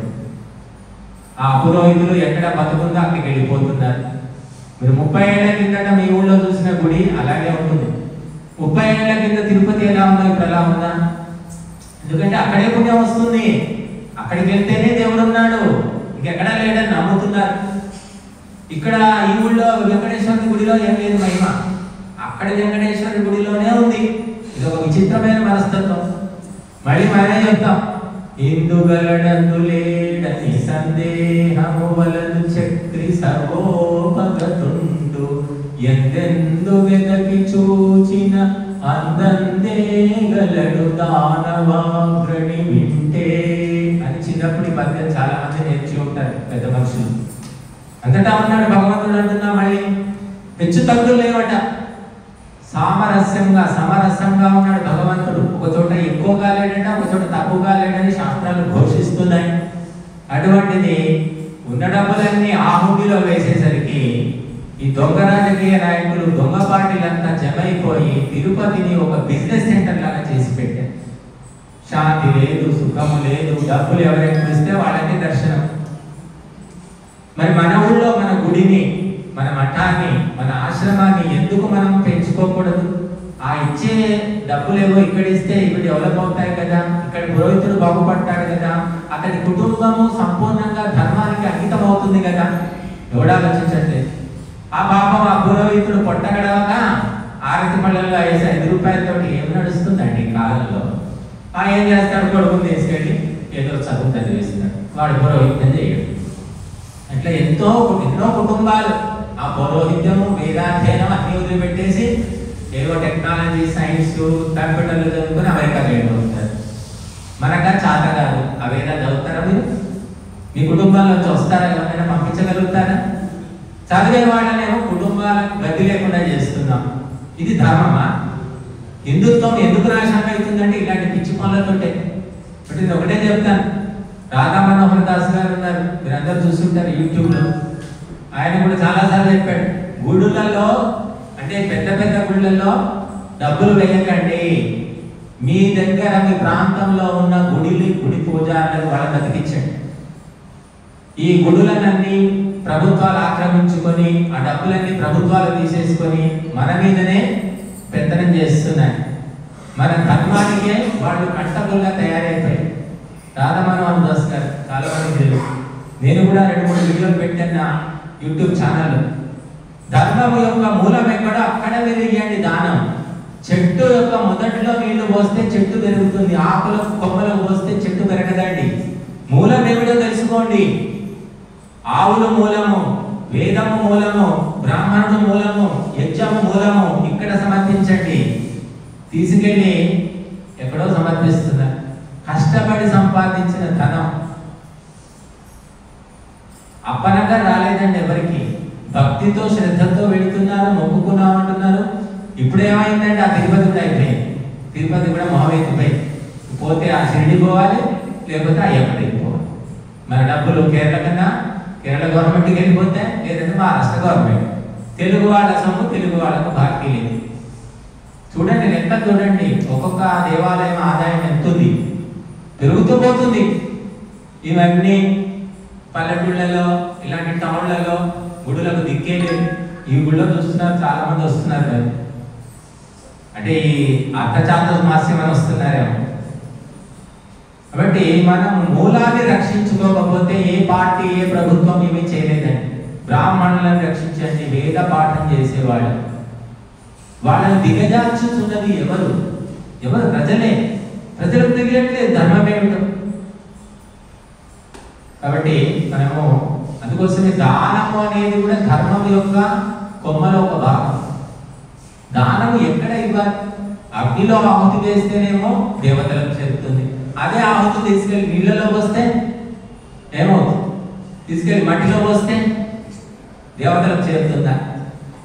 ఆ పురోహితులు ఎక్కడ బతుకుందో అక్కడికి వెళ్ళిపోతున్నారు. మీరు 30 ఏళ్ల కిందట మీ ఊళ్ళో చూసిన గుడి అలాగే ఉంటుంది. 30 ఏళ్ల కింద తిరుపతి ఎలా ఉందో ఇప్పుడు ఎలా ఉందా? ఎందుకంటే అక్కడే పుణ్యం వస్తుంది. అక్కడికి వెళ్తేనే దేవుడు ఉన్నాడు, ఇంకెక్కడా లేడని నమ్ముతున్నారు. ఇక్కడ ఈ ఊళ్ళో వెంకటేశ్వరుని గుడిలో ఏం లేదు మహిమ, అక్కడ వెంకటేశ్వరుని గుడిలోనే ఉంది. ఇది ఒక విచిత్రమైన మనస్తత్వం. మళ్ళీ మనమే చెప్తాం, ఇందుగలడందు లేడని సందేహము వలదు చక్రి సర్వోపగతుండు, ఎందెందు వెదకి చూచిన అందందే గలడు దానవాగ్రణి వింటే అని చిన్నప్పుడు ఈ పద్యం చాలా మంది నేర్చి ఉంటారు పెద్ద మనుషులు. అంతటా ఉన్నాడు భగవంతుడు అంటున్నా. మళ్ళీ హెచ్చు తగ్గులు లేవట. సామరస్యంగా సమరసంగా ఉన్నాడు భగవంతుడు. ఒక చోట ఎక్కువగా లేడట, ఒక చోట తక్కువగా లేడని శాస్త్రాలు ఘోషిస్తున్నాయి. అటువంటిది ఉన్న డబ్బులన్నీ ఆ హుండీలో వేసేసరికి ఈ దొంగ రాజకీయ నాయకులు దొంగ పార్టీలంతా జమైపోయి తిరుపతిని ఒక బిజినెస్ సెంటర్ లాగా చేసి పెట్టారు. శాంతి లేదు, సుఖము లేదు, డబ్బులు ఎవరైనా ఇస్తే వాళ్ళకి దర్శనం. మరి మన ఊళ్ళో మన గుడిని, మన మఠాన్ని, మన ఆశ్రమాన్ని ఎందుకు మనం పెంచుకోకూడదు? ఆ ఇచ్చే డబ్బులేవో ఇక్కడ ఇస్తే ఇవి డెవలప్ అవుతాయి కదా, ఇక్కడ పురోహితుడు బాగుపడతాడు కదా, అతని కుటుంబము సంపూర్ణంగా ధర్మానికి అంకితం అవుతుంది కదా. ఎవడు ఆలోచించట్లేదు. ఆ పాపం ఆ పురోహితుడు పొట్టగడవక ఆరతి పళ్ళల్లో 5 రూపాయలతో ఏం నడుస్తుందండి ఈ కాలంలో? ఏం చేస్తాడు? కొడుకుని తీసుకెళ్ళి ఏదో చదువు చదివేస్తున్నాడు, వాడు పురోహిత్యం చేయడు. అట్లా ఎన్నో కుటుంబాలు ఆ పౌరోహిత్యము, వేదాధ్యయనం అన్ని వదిలిపెట్టేసి ఏదో టెక్నాలజీ, సైన్స్, కంప్యూటర్లు చదువుకుని అమెరికాలో వెళ్ళిపోతారు. మనకా చేత కాదు. ఆ వేదాలు చదువుతారా మీరు? మీ కుటుంబాల్లోంచి వస్తారా? ఎవరైనా పంపించగలుగుతారా? చదివే వాళ్ళనేమో కుటుంబాలకు గతి లేకుండా చేస్తున్నాం. ఇది ధర్మమా? హిందుత్వం ఎందుకు నాశనం అవుతుందంటే ఇలాంటి పిచ్చి పనులతోటే. బట్ ఇది ఒకటే చెప్తాను. రాధా మనోహర్ దాస్ గారు ఉన్నారు, మీరందరూ చూస్తుంటారు యూట్యూబ్లో. ఆయన కూడా చాలాసార్లు చెప్పాడు, గుడులలో అంటే పెద్ద పెద్ద గుళ్ళల్లో డబ్బులు వేయకండి. మీ దగ్గర మీ ప్రాంతంలో ఉన్న గుడి పూజారులను వాళ్ళని బతికించండి. ఈ గుడులన్నీ ప్రభుత్వాలు ఆక్రమించుకొని ఆ డబ్బులన్నీ ప్రభుత్వాలు తీసేసుకొని మన మీదనే పెత్తనం చేస్తున్నాయి. మన ధర్మానికే వాళ్ళు కట్టగుల్లా తయారైపోయాయి. రాధా మనోహర్ దాస్ గారు చాలా మంది తెలుసు. నేను కూడా 2-3 వీడియోలు పెట్టాను నా యూట్యూబ్ ఛానల్లో. ధర్మం యొక్క మూలం ఎక్కడో అక్కడ మీరు ఇవ్వండి దానం. చెట్టు యొక్క మొదట్లో నీళ్లు పోస్తే చెట్టు పెరుగుతుంది, ఆకులు కొమ్మలు పోస్తే చెట్టు పెరగదండి. మూలం ఏమిటో తెలుసుకోండి. ఆవులు మూలము, వేదము మూలము, బ్రాహ్మణుడు మూలము, యజ్ఞము మూలము. ఇక్కడ సమర్పించండి. తీసుకెళ్ళి ఎక్కడో సమర్పిస్తున్నారు. కష్టపడి సంపాదించిన ధనం అప్పనంగా రాలేదండి ఎవరికి. భక్తితో శ్రద్ధతో వెళుతున్నారు, మొక్కుకున్నామంటున్నారు. ఇప్పుడు ఏమైందంటే ఆ తిరుపతి కూడా అయిపోయింది. తిరుపతి కూడా మొహమెత్తిపోయి పోతే ఆ షిరిడి పోవాలి, లేకపోతే అయ్యప్పటికి పోవాలి. మన డబ్బులు కేరళ గవర్నమెంట్కి వెళ్ళిపోతే, లేదంటే మహారాష్ట్ర గవర్నమెంట్. తెలుగు వాళ్ళ సొమ్ము తెలుగు వాళ్ళకు బాకీ లేదు. చూడండి లెక్క చూడండి, ఒక్కొక్క దేవాలయం ఆదాయం ఎంత ఉంది, పెరుగుతూ పోతుంది. ఇవన్నీ పల్లెటూళ్ళలో ఇలాంటి టౌన్లలో గుడులకు దిక్కే లేదు. ఈ గుడిలో చూస్తున్నారు చాలా మంది వస్తున్నారు కదా, అంటే ఈ అర్థచాతుర్మాస్యం అని వస్తున్నారేమో. కాబట్టి మనం మూలాన్ని రక్షించుకోకపోతే ఏ పార్టీ ఏ ప్రభుత్వం ఏమీ చేయలేదండి. బ్రాహ్మణులను రక్షించండి, వేద పాఠం చేసేవాళ్ళు. వాళ్ళని దిగజార్చుతున్నది ఎవరు? ప్రజలే. ప్రజలకు తెలియట్లేదు ధర్మం ఏమిటో. కాబట్టి మనము అందుకోసమే దానము అనేది కూడా ధర్మం యొక్క కొమ్మలో ఒక భాగం. దానము ఎక్కడ ఇవ్వాలి? అగ్నిలో ఆహుతి వేస్తేనేమో దేవతలకు చేరుతుంది. అదే ఆహుతి తీసుకెళ్ళి నీళ్ళలో పోస్తే ఏమవుతుంది? తీసుకెళ్ళి మట్టిలో పోస్తే దేవతలకు చేరుతుందా?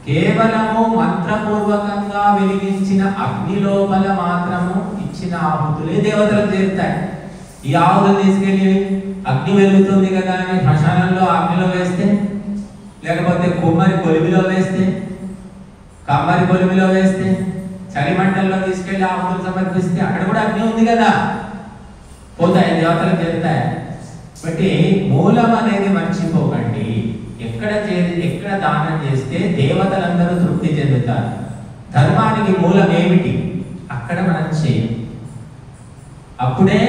కేవలము మంత్రపూర్వకంగా వెలిగించిన అగ్ని లోపల మాత్రము ఇచ్చిన ఆహుతులే దేవతలకు చేరుతాయి. ఈ ఆహుతులు తీసుకెళ్ళి అగ్ని వెలుగుతుంది కదా అని శ్మశానంలో అగ్నిలో వేస్తే, లేకపోతే కుమ్మరి కొలిమిలో వేస్తే, కమ్మరి కొలిమిలో వేస్తే, చలిమంటల్లో తీసుకెళ్లి ఆహుతులు సమర్పిస్తే అక్కడ కూడా అగ్ని ఉంది కదా, పోతాయి, దేవతలకు చేరుతాయి. బట్టి మూలం అనేది మర్చిపోకండి. ఎక్కడ దానం చేస్తే దేవతలందరూ తృప్తి చెందుతారు. ధర్మానికి మూలం ఏమిటి? అక్కడ మనం చేయం. అప్పుడే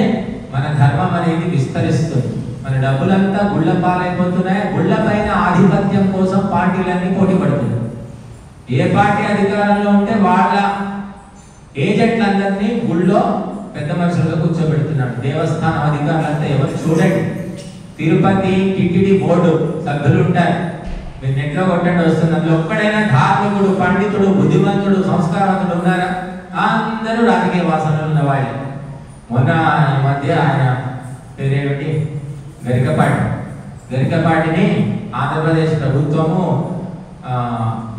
మన ధర్మం అనేది విస్తరిస్తుంది. మన డబ్బులంతా గుళ్ళ పాలైపోతున్నాయి. గుళ్ళ పైన ఆధిపత్యం కోసం పార్టీలన్నీ పోటీ పడుతున్నాయి. ఏ పార్టీ అధికారంలో ఉంటే వాళ్ళ ఏజెంట్లందరినీ గుళ్ళో పెద్ద మనుషులుగా కూర్చోబెడుతున్నాడు. దేవస్థానం అధికారులంతా ఎవరు చూడండి. తిరుపతి టిటిడి బోర్డు సభ్యులు ఉంటారు. మీరు నెట్లో కొట్టండి వస్తుంది. అందులో ఒక్కడైనా ధార్మికుడు, పండితుడు, బుద్ధిమంతుడు, సంస్కారవంతుడు ఉన్నారా? అందరూ రాజకీయ వాసనలు ఉన్నవాళ్ళు. మొన్న ఈ మధ్య ఆయన పేరేమిటి, గరికపాటిని ఆంధ్రప్రదేశ్ ప్రభుత్వము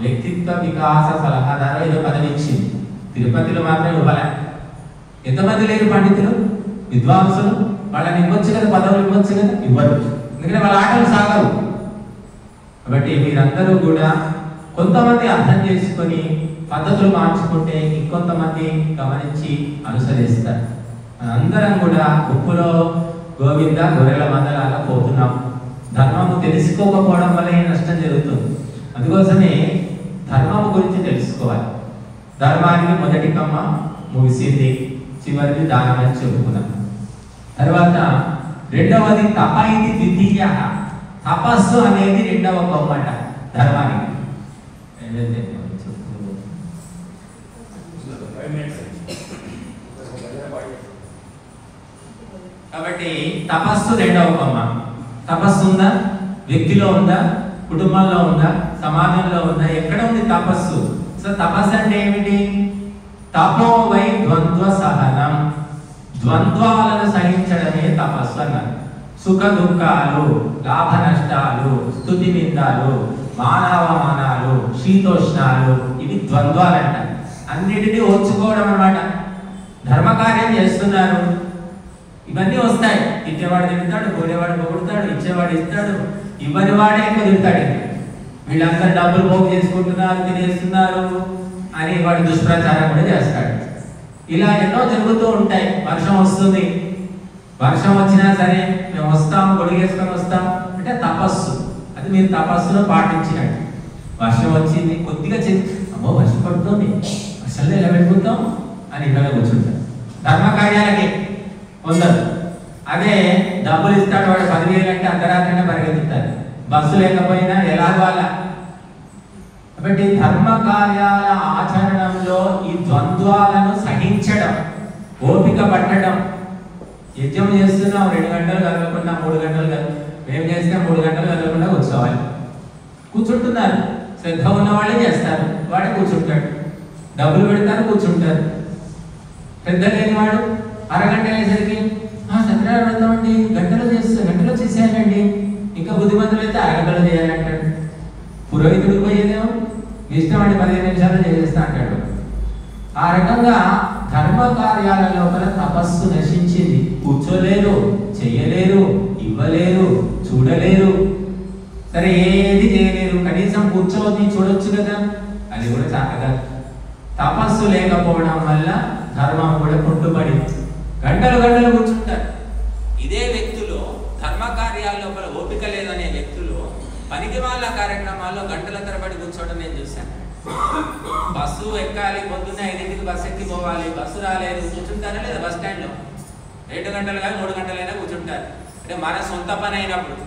వ్యక్తిత్వ వికాస సలహాదారు ఏదో పదవి ఇచ్చింది. తిరుపతిలో మాత్రం ఇవ్వాలి. ఎంతమంది లేరు పండితులు, విద్వాంసులు? వాళ్ళని ఇవ్వచ్చు కదా, పదవులు ఇవ్వచ్చు కదా, ఇవ్వరు. ఎందుకంటే వాళ్ళ ఆటలు సాగవు. కాబట్టి మీరందరూ కూడా కొంతమంది అర్థం చేసుకొని పద్ధతులు మార్చుకుంటే ఇంకొంతమంది గమనించి అనుసరిస్తారు. అందరం కూడా ఉప్పులో గోవింద గొర్రెల మందలాగా పోతున్నాం. ధర్మము తెలుసుకోకపోవడం వల్ల నష్టం జరుగుతుంది. అందుకోసమే ధర్మము గురించి తెలుసుకోవాలి. ధర్మానికి మొదటి కమ్మ ముగిసింది, చివరిది దానం అని చెప్పుకున్నాం. తర్వాత రెండవది తప ఇది ద్వితీయ. తపస్సు అనేది రెండవ కొమ్మట ధర్మానికి. కాబట్టి తపస్సు రెండవ కొమ్మ. తపస్సు ఉందా? వ్యక్తిలో ఉందా? కుటుంబంలో ఉందా? సమాజంలో ఉందా? ఎక్కడ ఉంది తపస్సు? సో తపస్సు అంటే ఏమిటి? తపో వై ద్వంద్వ సహనం. ద్వంద్వాలను సహించడమే తపస్సు అన్నారు. సుఖ దుఃఖాలు, లాభ నష్టాలు, స్తుతి నిందాలు, మానవమానాలు, శీతోష్ణాలు, ఇవి ద్వంద్వాలు అంటారు. అన్నిటినీ ఓర్చుకోవడం అన్నమాట. ధర్మకార్యం చేస్తున్నారు, ఇవన్నీ వస్తాయి. తిట్టేవాడు తిడతాడు, కోరేవాడు పొగుడతాడు, ఇచ్చేవాడు ఇస్తాడు, ఇవ్వని వాడే ఎక్కువ తిడతాడు. వీళ్ళందరూ డబ్బులు పోగు చేసుకుంటున్నారు, తినేస్తున్నారు అని వాడు దుష్ప్రచారం కూడా చేస్తాడు. ఇలా ఎన్నో జరుగుతూ ఉంటాయి. వర్షం వస్తుంది, వర్షం వచ్చినా సరే మేము వస్తాం, గొడిగేసుకొని వస్తాం అంటే తపస్సు. అది మీరు తపస్సులో పాటించినట్టు. వర్షం వచ్చింది, కొద్దిగా అమ్మో వర్షం పడుతుంది, వర్షంలో ఎలా వెళ్ళిపోతాం అని ఇక్కడ కూర్చుంటారు. ధర్మకార్యాలకి పొందరు. అదే డబ్బులు ఇస్తాడు వాడు 10,000 అంటే అర్ధరాత్రినే పరిగెత్తుతారు. బస్సు లేకపోయినా ఎలాగో అలా. కాబట్టి ధర్మ కార్యాల ఆచరణలో ఈ ద్వంద్వాలను సహించడం, ఓపిక పట్టడం. యజ్ఞం చేస్తున్నాం 2 గంటలు కదలకుండా 3 గంటలు మేము చేస్తే 3 గంటలు కదలకుండా కూర్చోవాలి. కూర్చుంటున్నారు, శ్రద్ధ ఉన్న వాళ్ళే చేస్తారు, వాడే కూర్చుంటాడు. డబ్బులు పెడతారు, కూర్చుంటారు. శ్రద్ధ లేనివాడు అరగంట అయ్యేసరికి సత్యనారాయణ వెళ్తామండి, గంటలో చేసేయాలండి, ఇంకా బుద్ధిమంతులు అయితే అరగంటలో చేయాలంటాడు. పురోహితుడికి పోయేదేమో ఇష్టం అండి 15 నిమిషాలు చేసేస్తా అంటాడు. ఆ రకంగా ధర్మ కార్యాల లోపల తపస్సు నశించింది. కూర్చోలేరు, చెయ్యలేరు, ఇవ్వలేరు, చూడలేరు, సరే ఏది చేయలేరు. కనీసం కూర్చోవద్దు, చూడొచ్చు కదా, అది కూడా చక్కగా. తపస్సు లేకపోవడం వల్ల ధర్మం కూడా కుంటుపడి గంటలు గంటలు కూర్చుంటారు. ఇదే వ్యక్తులు ధర్మ కార్యాల లోపల ఓపిక లేదనే వ్యక్తులు పనికి వాళ్ళ కార్యక్రమాల్లో గంటల తరబడి కూర్చోవడం నేను చూశాను. బస్సు ఎక్కాలి, పొద్దున్న 5ంటికి బస్సు ఎక్కి పోవాలి, బస్సు రాలేదు, కూర్చుంటారా లేదా బస్ స్టాండ్లో? 2 గంటలు కానీ 3 గంటలైనా కూర్చుంటారు. అంటే మన సొంత పని అయినప్పుడు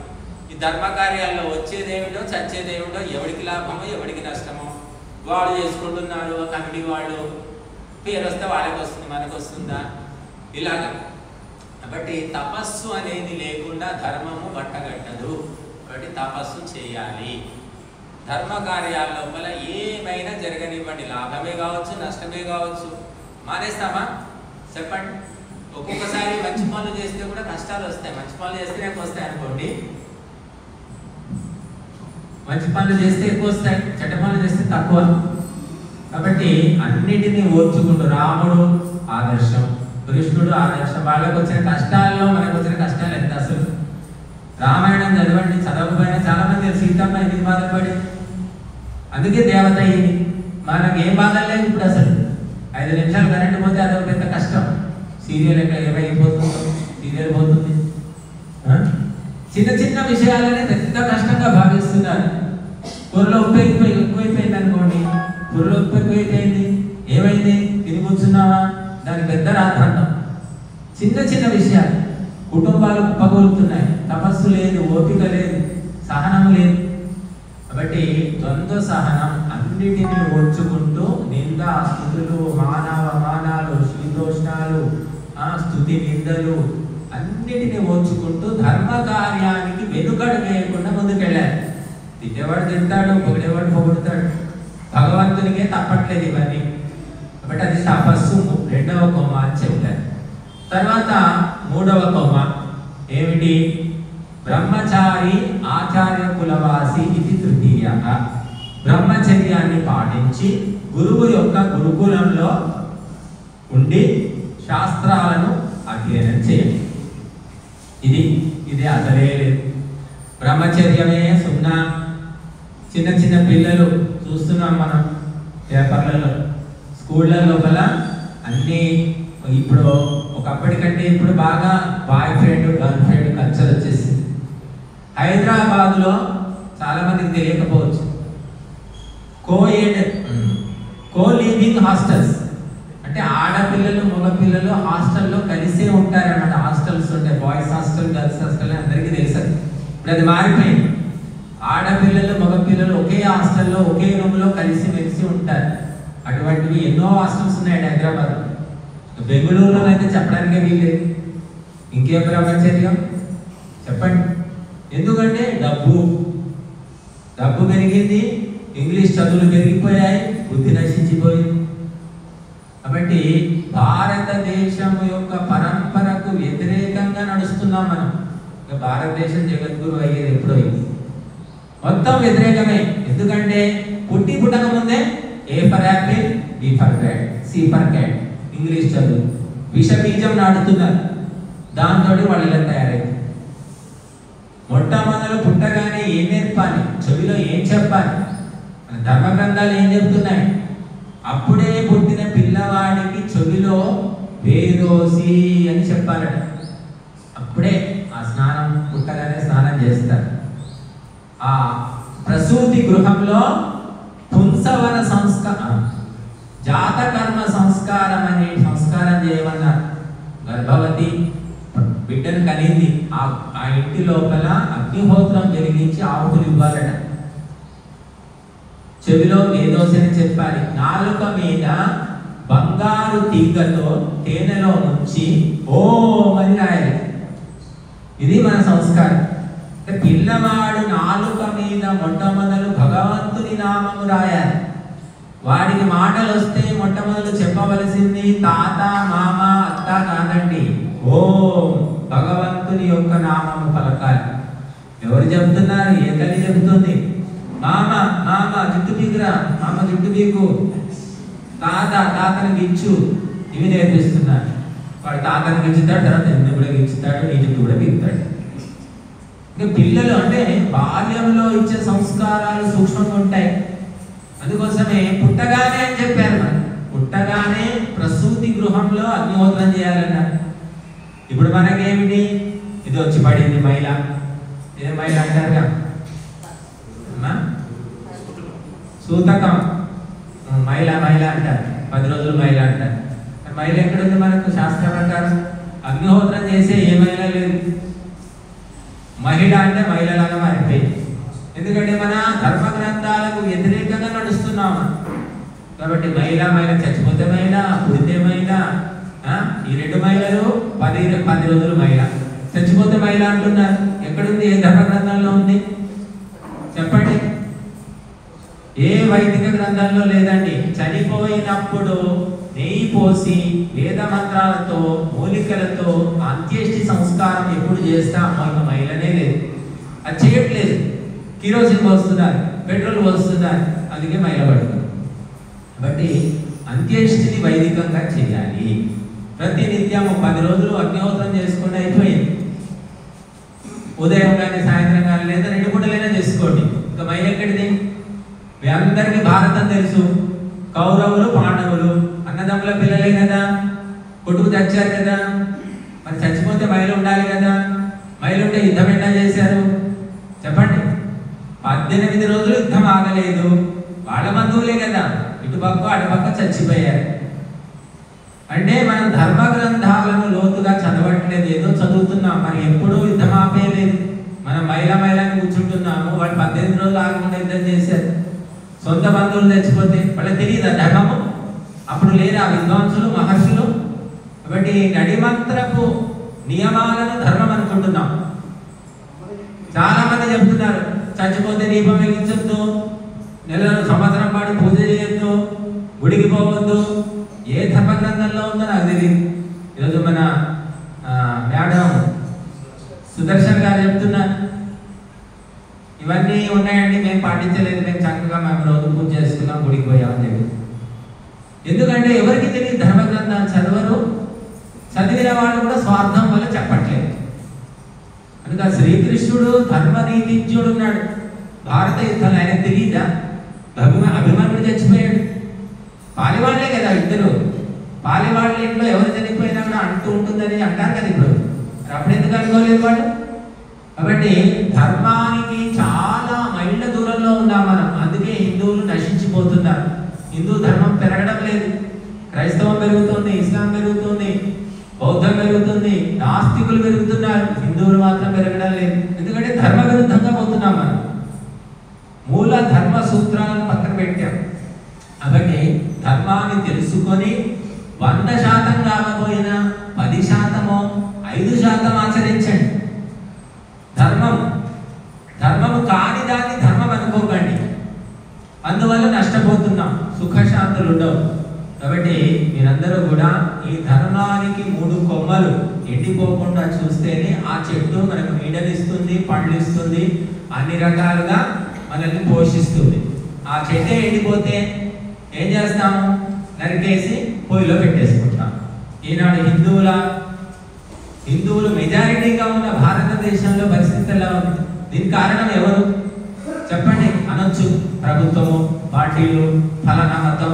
ఈ ధర్మ కార్యాల్లో వచ్చేదేమిటో చచ్చేదేమిటో, ఎవరికి లాభమో ఎవరికి నష్టమో వాడు చేసుకుంటున్నారు. కమిటీ వాళ్ళు పేరు వస్తే వాళ్ళకి వస్తుంది, మనకు వస్తుందా? ఇలాగా. కాబట్టి తపస్సు అనేది లేకుండా ధర్మము బట్టగట్టదు. కాబట్టి తపస్సు చేయాలి. ధర్మ కార్యాల లోపల ఏమైనా జరగనివ్వండి, లాభమే కావచ్చు, నష్టమే కావచ్చు. మానేస్తామా? చెప్పండి. ఒక్కొక్కసారి మంచి పనులు చేస్తే కూడా కష్టాలు వస్తాయి. మంచి పనులు చేస్తేనే ఎక్కువ వస్తాయి అనుకోండి, మంచి పనులు చేస్తే ఎక్కువ వస్తాయి, చెడ్డ పనులు చేస్తే తక్కువ. కాబట్టి అన్నిటినీ ఓర్చుకుంటూ, రాముడు ఆదర్శం, కృష్ణుడు ఆదర్శం. వాళ్ళకు వచ్చిన కష్టాల్లో మనకు వచ్చిన కష్టాలు ఎంత అసలు. రామాయణం చదవండి, చదవకపోయినా చాలా మంది సీతమ్మ ఎందుకు బాధపడి, అందుకే దేవత అయింది. మనకు ఏం బాధలు లేదు ఇప్పుడు అసలు. 5 నిమిషాలు కరెంట్ పోతే అదొక పెద్ద కష్టం. సీరియల్ ఎక్కడ ఏమైపోతుందో, సీరియల్ పోతుంది. చిన్న చిన్న విషయాలనే పెద్ద కష్టంగా భావిస్తున్నారు. కూరలో ఉప్పు ఎక్కువైపోయింది అనుకోండి, కూరలో ఉప్పు ఎక్కువైపోయింది, ఏమైంది, తిని కూర్చున్నావా, దానికి పెద్ద రాద్ధాంతం. చిన్న చిన్న విషయాలు కుటుంబాలు కుప్పగొలుతున్నాయి. తపస్సు లేదు, ఓపిక లేదు, సహనం లేదు. కాబట్టి ద్వంద్వ సహనం, అన్నిటినీ ఓర్చుకుంటూ నింద స్తుతులు, మానాలు, శీతోష్ణాలు, స్తుతి నిందలు అన్నిటినీ ఓర్చుకుంటూ ధర్మ కార్యానికి వెనుకడు వేయకుండా ముందుకెళ్ళారు. తిట్టేవాడు తింటాడు, పొగిడేవాడు పొగుడుతాడు. భగవంతునికే తప్పట్లేదు ఇవన్నీ. కాబట్టి అది తపస్సు రెండవ కొమ్మ అని చెప్పారు. తర్వాత మూడవ కొమ్మ ఏమిటి? బ్రహ్మచారి ఆచార్య కులవాసి ఇది తృతీయ. బ్రహ్మచర్యాన్ని పాటించి గురువు యొక్క గురుకులంలో ఉండి శాస్త్రాలను అధ్యయనం చేయాలి. ఇది అసలే లేదు. బ్రహ్మచర్యమే సున్నా. చిన్న చిన్న పిల్లలు చూస్తున్నాం మనం పేపర్లలో, స్కూళ్ళ లోపల అన్నీ. ఇప్పుడు ఒకప్పటికంటే ఇప్పుడు బాగా boy friend girl friend culture వచ్చేసింది. హైదరాబాద్లో చాలా మందికి తెలియకపోవచ్చు, కో లివింగ్ హాస్టల్స్ అంటే ఆడపిల్లలు మగపిల్లలు హాస్టల్లో కలిసే ఉంటారన్నమాట. హాస్టల్స్ ఉంటాయి, బాయ్స్ హాస్టల్ గర్ల్స్ హాస్టల్ అందరికీ తెలుసు. ఇప్పుడు అది మారిపోయింది. ఆడపిల్లలు మగపిల్లలు ఒకే హాస్టల్లో ఒకే రూమ్లో కలిసి మెలిసి ఉంటారు. అటువంటివి ఎన్నో హాస్టల్స్ ఉన్నాయి హైదరాబాద్. బెంగళూరులో అయితే చెప్పడానికే వీల్లేదు. ఇంకేం బ్రహ్మచర్యం చెప్పండి? ఎందుకంటే డబ్బు పెరిగింది, ఇంగ్లీష్ చదువులు పెరిగిపోయాయి, బుద్ధి నశించిపోయింది. కాబట్టి భారతదేశం యొక్క పరంపరకు వ్యతిరేకంగా నడుస్తున్నాం మనం. భారతదేశం జగద్గురు అయ్యేది ఎప్పుడో మొత్తం వ్యతిరేకమే. ఎందుకంటే పుట్టక ముందే A for apple, B for bat, C for cat English చదువు విష బీజం నాటుతున్నారు. దాంతో వాళ్ళు ఇలా తయారైంది. మొట్టమొదలు పుట్టగానే ఏం నేర్పాలి, చెవిలో ఏం చెప్పాలి, మన ధర్మ గ్రంథాలు ఏం చెప్తున్నాయి? అప్పుడే పుట్టిన పిల్లవాడికి చెవిలో వేదోసి అని చెప్పారట. అప్పుడే ఆ స్నానం పుట్టగానే స్నానం చేస్తారు. ఆ ప్రసూతి గృహంలో పుంసవన సంస్కారం, జాతకర్మ సంస్కారం అనే సంస్కారం చేయమన్నారు. గర్భవతి బిడ్డను కలిగింది, ఆ ఇంటి లోపల అగ్నిహోత్రం జరిగించి ఆవులు ఇవ్వాలట. చెవిలో వేదోసని చెప్పాలి. నాలుక మీద బంగారు తీగతో తేనెలో ముంచి ఓం అని రాయాలి. ఇది మన సంస్కారం. పిల్లవాడు నాలుక మీద మొట్టమొదలు భగవంతుని నామము రాయాలి. వాడికి మాటలు వస్తే మొట్టమొదలు చెప్పవలసింది తాత మామ అత్త కాదండి, ఓం భగవంతుని యొక్క నామము పలకాలి. ఎవరు చెప్తున్నారు? ఏ తల్లి చెబుతుంది? మామ మామ జుట్టు పీకురా, మామ జుట్టు పీకు, తాతని గిచ్చు, ఇవి నేర్పిస్తున్నారు. వాడు తాతని గిచ్చుతాడు, తర్వాత ఎన్ని కూడా గిచ్చుతాడు, నీ జుట్టు కూడా పీకుతాడు. ఇంకా పిల్లలు అంటే బాల్యంలో ఇచ్చే సంస్కారాలు సూక్ష్మంగా ఉంటాయి. అందుకోసమే పుట్టగానే అని చెప్పారు. మరి పుట్టగానే ప్రసూతి గృహంలో అగ్నిహోత్రం చేయాలన్నారు. ఇప్పుడు మనకేమిటి? ఇది వచ్చి పడింది మైల, ఇదే మైల అంటారుగా, సూతకం మైల అంటారు, 10 రోజులు మైల అంటారు. మైల ఎక్కడుంది మనకు? శాస్త్ర ప్రకారం అగ్నిహోత్రం చేసే ఏ మైల లేదు. మహిళ అంటే మహిళలాగా మారిపోయింది. ఎందుకంటే మన ధర్మ గ్రంథాలకు వ్యతిరేకంగా నడుస్తున్నాము. కాబట్టి మైల చచ్చిపోతే మైల, పుడితే మైల, ఈ 2 మైలలు 10 రోజులు మైల, చచ్చిపోతే మైల అంటున్నారు. ఎక్కడుంది? ఏ ధర్మ గ్రంథంలో ఉంది చెప్పండి? ఏ వైదిక గ్రంథంలో లేదండి. చనిపోయినప్పుడు నెయ్యి పోసి వేద మంత్రాలతో మూలికలతో అంత్యేష్టి సంస్కారం ఎప్పుడు చేస్తాం? మనకు మైలనే లేదు, అది చేయట్లేదు. కిరోసిన్ పోస్తున్నారు, పెట్రోల్ పోస్తున్నారు, అందుకే మైల పడుతుంది. కాబట్టి అంత్యేష్టిని వైదికంగా చేయాలి. ప్రతి నిత్యము 10 రోజులు అగ్నిహోత్రం చేసుకుంటే అయిపోయింది. ఉదయం కానీ సాయంత్రం కానీ లేదా 2 పూటలైనా చేసుకోండి. ఇంకా మైల ఎక్కడిది? మీ అందరికీ భారతం తెలుసు. కౌరవులు పాండవులు అన్నదమ్ముల పిల్లలే కదా, కొట్టుకు చచ్చారు కదా. మరి చచ్చిపోతే మైలు ఉండాలి కదా. మైలు ఉంటే యుద్ధం ఎట్లా చేశారు చెప్పండి? 18 రోజులు యుద్ధం ఆగలేదు. వాళ్ళ బంధువులే కదా, ఇటుపక్క అటుపక్క చచ్చిపోయారు. అంటే మనం ధర్మ గ్రంథాలను లోతుగా చదవట్లేదు, ఏదో చదువుతున్నాం. మరి ఎప్పుడూ యుద్ధం ఆపేయలేదు. మనం మైలని కూర్చుంటున్నాము. వాళ్ళు 18 రోజులు ఆగకుండా యుద్ధం చేశారు. సొంత బంధువులు చచ్చిపోతే వాళ్ళకి తెలియదా ధర్మము? అప్పుడు లేరా విద్వాంసులు మహర్షులు? కాబట్టి నడిమంత్రపు నియమాలను ధర్మం అనుకుంటున్నాం. చాలా మంది చెప్తున్నారు చచ్చిపోతే దీపం వెలిగించొద్దు, సంవత్సరం పాటు పూజ చేయొద్దు, గుడికి పోవద్దు. ఏ ధర్మ గ్రంథంలో ఉందో నాకు తెలియదు. ఈరోజు మన మేడం సుదర్శన్ గారు చెప్తున్నారు ఇవన్నీ ఉన్నాయండి, మేము పాటించలేదు, మేము చక్కగా మేము రోజు పూజ చేసుకున్నాం, గుడికి పోయామని చెప్పి. ఎందుకంటే ఎవరికి తెలియదు, ధర్మ గ్రంథాలు చదవరు. చదివిన వాళ్ళు కూడా స్వార్థం వల్ల చెప్పట్లేదు. కనుక శ్రీకృష్ణుడు ధర్మనీతిజ్ఞుడు ఉన్నాడు భారత యుద్ధంలో. ఆయన తెలియదా? అభిమన్యుడు చచ్చిపోయాడు. పాలివాళ్లే కదా ఇద్దరు. పాలివాళ్ళ ఇంట్లో ఎవరు చనిపోయినా కూడా అంటూ ఉంటుందని అంటారు కదా ఇప్పుడు. అప్పుడు ఎందుకు అనుకోలేదు వాళ్ళు? కాబట్టి ధర్మానికి చాలా మైళ్ళ దూరంలో ఉన్నాం మనం. అందుకే హిందువులు నశించిపోతున్నారు. హిందూ ధర్మం పెరగడం లేదు. క్రైస్తవం పెరుగుతుంది, ఇస్లాం పెరుగుతుంది, బౌద్ధం పెరుగుతుంది, నాస్తికులు పెరుగుతున్నారు. హిందువులు మాత్రం పెరగడం లేదు. ఎందుకంటే ధర్మ విరుద్ధంగా పోతున్నాం మనం. మూల ధర్మ సూత్రాలను పక్కన పెట్టాం. కాబట్టి ధర్మాన్ని తెలుసుకొని 100% కాకపోయినా 10%, 5% ఆచరించండి. ధర్మము కాని దాన్ని ధర్మం అనుకోకండి. అందువల్ల నష్టపోతున్నాం, సుఖశాంతులు ఉండవు. కాబట్టి మీరందరూ కూడా ఈ ధర్మానికి 3 కొమ్మలు ఎండిపోకుండా చూస్తేనే ఆ చెట్టు మనకు నీడనిస్తుంది, పండ్లు ఇస్తుంది, అన్ని రకాలుగా మనల్ని పోషిస్తుంది. ఆ చెట్టే ఎండిపోతే ఏం చేస్తాము? నరికేసి పొయ్యిలో పెట్టేసుకుంటాం. ఈనాడు హిందువులు మెజారిటీగా ఉన్న భారతదేశంలో పరిస్థితి ఎలా ఉంది? దీనికి కారణం ఎవరు చెప్పండి? అనొచ్చు ప్రభుత్వము, పార్టీలు, ఫలానా మతం.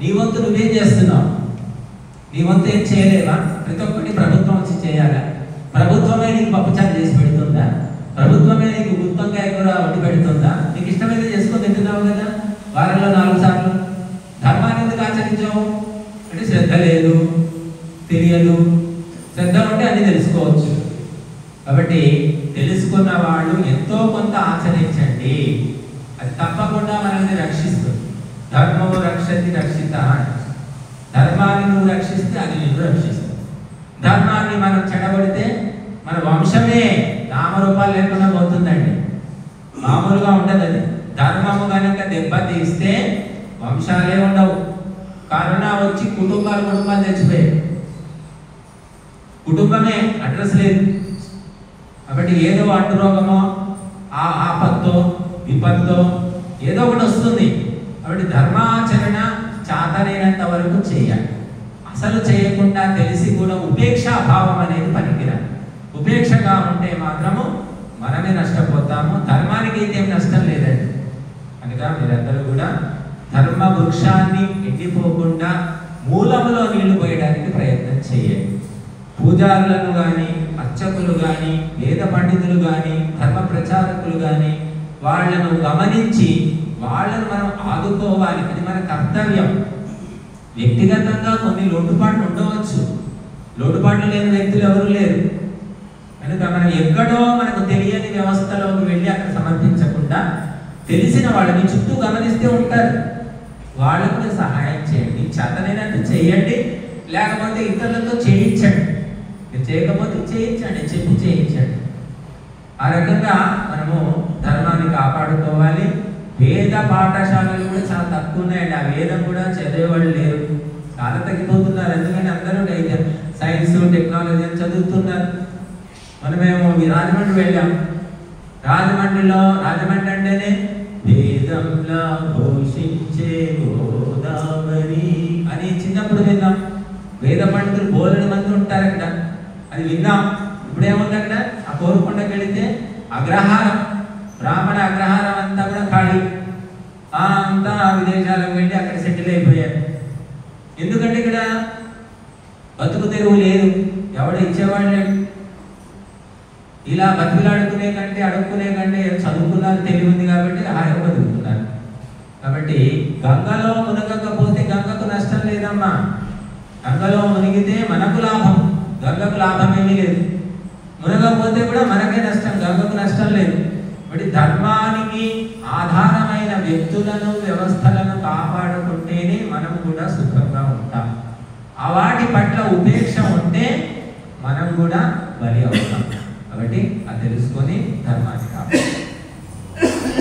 నీ వంతు నువ్వేం చేస్తున్నావు? నీ వంతు ఏం చేయలేవా? ప్రతి ఒక్కటి ప్రభుత్వం వచ్చి చేయాలా? ప్రభుత్వమే నీకు పప్పుచారు చేసి పెడుతుందా? ప్రభుత్వమే నీకు గుత్తంకాయ కూర వండి పెడుతుందా? నీకు ఇష్టమైతే చేసుకొని తింటున్నావు కదా వారంలో 4 సార్లు. ధర్మాన్ని ఎందుకు ఆచరించావు అంటే శ్రద్ధ లేదు, తెలియదు. శ్రద్ధ ఉంటే అన్ని తెలుసుకోవచ్చు. కాబట్టి తెలుసుకున్న వాళ్ళు ఎంతో కొంత ఆచరించండి. అది తప్పకుండా మనల్ని రక్షిస్తుంది. ధర్మము రక్షతి రక్షిత. ధర్మాన్ని నువ్వు రక్షిస్తే అది నిన్ను రక్షిస్తుంది. ధర్మాన్ని మనం చెడగొడితే మన వంశమే నామరూపాలు లేకుండా పోతుందండి. మామూలుగా ఉండదు అది. ధర్మము కనుక దెబ్బతీస్తే వంశాలే ఉండవు. కరోనా వచ్చి కుటుంబాలు తెచ్చిపోయాయి. కుటుంబమే అడ్రస్ లేదు. కాబట్టి ఏదో అడ్డు రోగమో, ఆపత్తో, విపత్తో ఏదో ఒకటి వస్తుంది. కాబట్టి ధర్మాచరణ చాతనైనంత వరకు చేయాలి. అసలు చేయకుండా తెలిసి కూడా ఉపేక్షా భావం అనేది పనికిరాదు. ఉపేక్షగా ఉంటే మాత్రము మనమే నష్టపోతాము. ధర్మానికి అయితే ఏం నష్టం లేదండి. కనుక మీరందరూ కూడా ధర్మ వృక్షాన్ని ఎండిపోకుండా మూలములో నీళ్లు పోయడానికి ప్రయత్నం చేయండి. పూజారులను కానీ, అర్చకులు కానీ, వేద పండితులు కానీ, ధర్మ ప్రచారకులు కానీ వాళ్ళను గమనించి వాళ్ళను మనం ఆదుకోవాలి. అది మన కర్తవ్యం. వ్యక్తిగతంగా కొన్ని లోటుపాట్లు ఉండవచ్చు. లోటుపాట్లు లేని వ్యక్తులు ఎవరు లేరు. కనుక మనం ఎక్కడో మనకు తెలియని వ్యవస్థలోకి వెళ్ళి అక్కడ సమర్పించకుండా తెలిసిన వాళ్ళని చుట్టూ గమనిస్తూ ఉంటారు. వాళ్ళకు సహాయం చేయండి. చేతనైనట్టు చేయండి, లేకపోతే ఇతరులతో చేయించండి. మీరు చేయకపోతే చేయించండి, చెప్పి చేయించండి. ఆ రకంగా మనము ధర్మాన్ని కాపాడుకోవాలి. వేద పాఠశాలలు కూడా చాలా తక్కువ ఉన్నాయండి. ఆ వేదం కూడా చదివేవాళ్ళు లేరు, చాలా తగ్గిపోతున్నారు. ఎందుకని అందరూ సైన్స్, టెక్నాలజీ అని చదువుతున్నారు. మనమేమో రాజమండ్రి వెళ్ళాం. రాజమండ్రి అంటేనే వేదంలా ఘోషించే గోదావరి అని చిన్నప్పుడు విన్నాం. వేద పండితులు బోలెడు మంది ఉంటారు అక్కడ, అది విన్నాం. ఇప్పుడేముంది అక్కడ? ఆ కోరుకొండకి వెళితే అగ్రహారం, బ్రాహ్మణ అగ్రహారం అంతా కూడా ఖాళీ. అంతా విదేశాలకు వెళ్ళి అక్కడ సెటిల్ అయిపోయారు. ఎందుకంటే ఇక్కడ బతుకు తెరువు లేదు, ఎవడు ఇచ్చేవాళ్ళు లేడు. ఇలా బతుకులాడుకునే కంటే, అడుక్కునే కంటే చదువుకున్నారు, తెలివి ఉంది కాబట్టి హాయిగా బతుకుతున్నారు. కాబట్టి గంగలో మునగకపోతే గంగకు నష్టం లేదమ్మా. గంగలో మునిగితే మనకు లాభం, గంగకు లాభం ఏమీ లేదు. మునగకపోతే కూడా మనకే నష్టం, గంగకు నష్టం లేదు. కాబట్టి ధర్మానికి ఆధారమైన వ్యక్తులను, వ్యవస్థలను కాపాడుకుంటేనే మనం కూడా సుఖంగా ఉంటాం. ఆ వాటి పట్ల ఉపేక్ష ఉంటే మనం కూడా బలి అవుతాం. కాబట్టి అది తెలుసుకొని ధర్మాన్ని కాపాడాలి.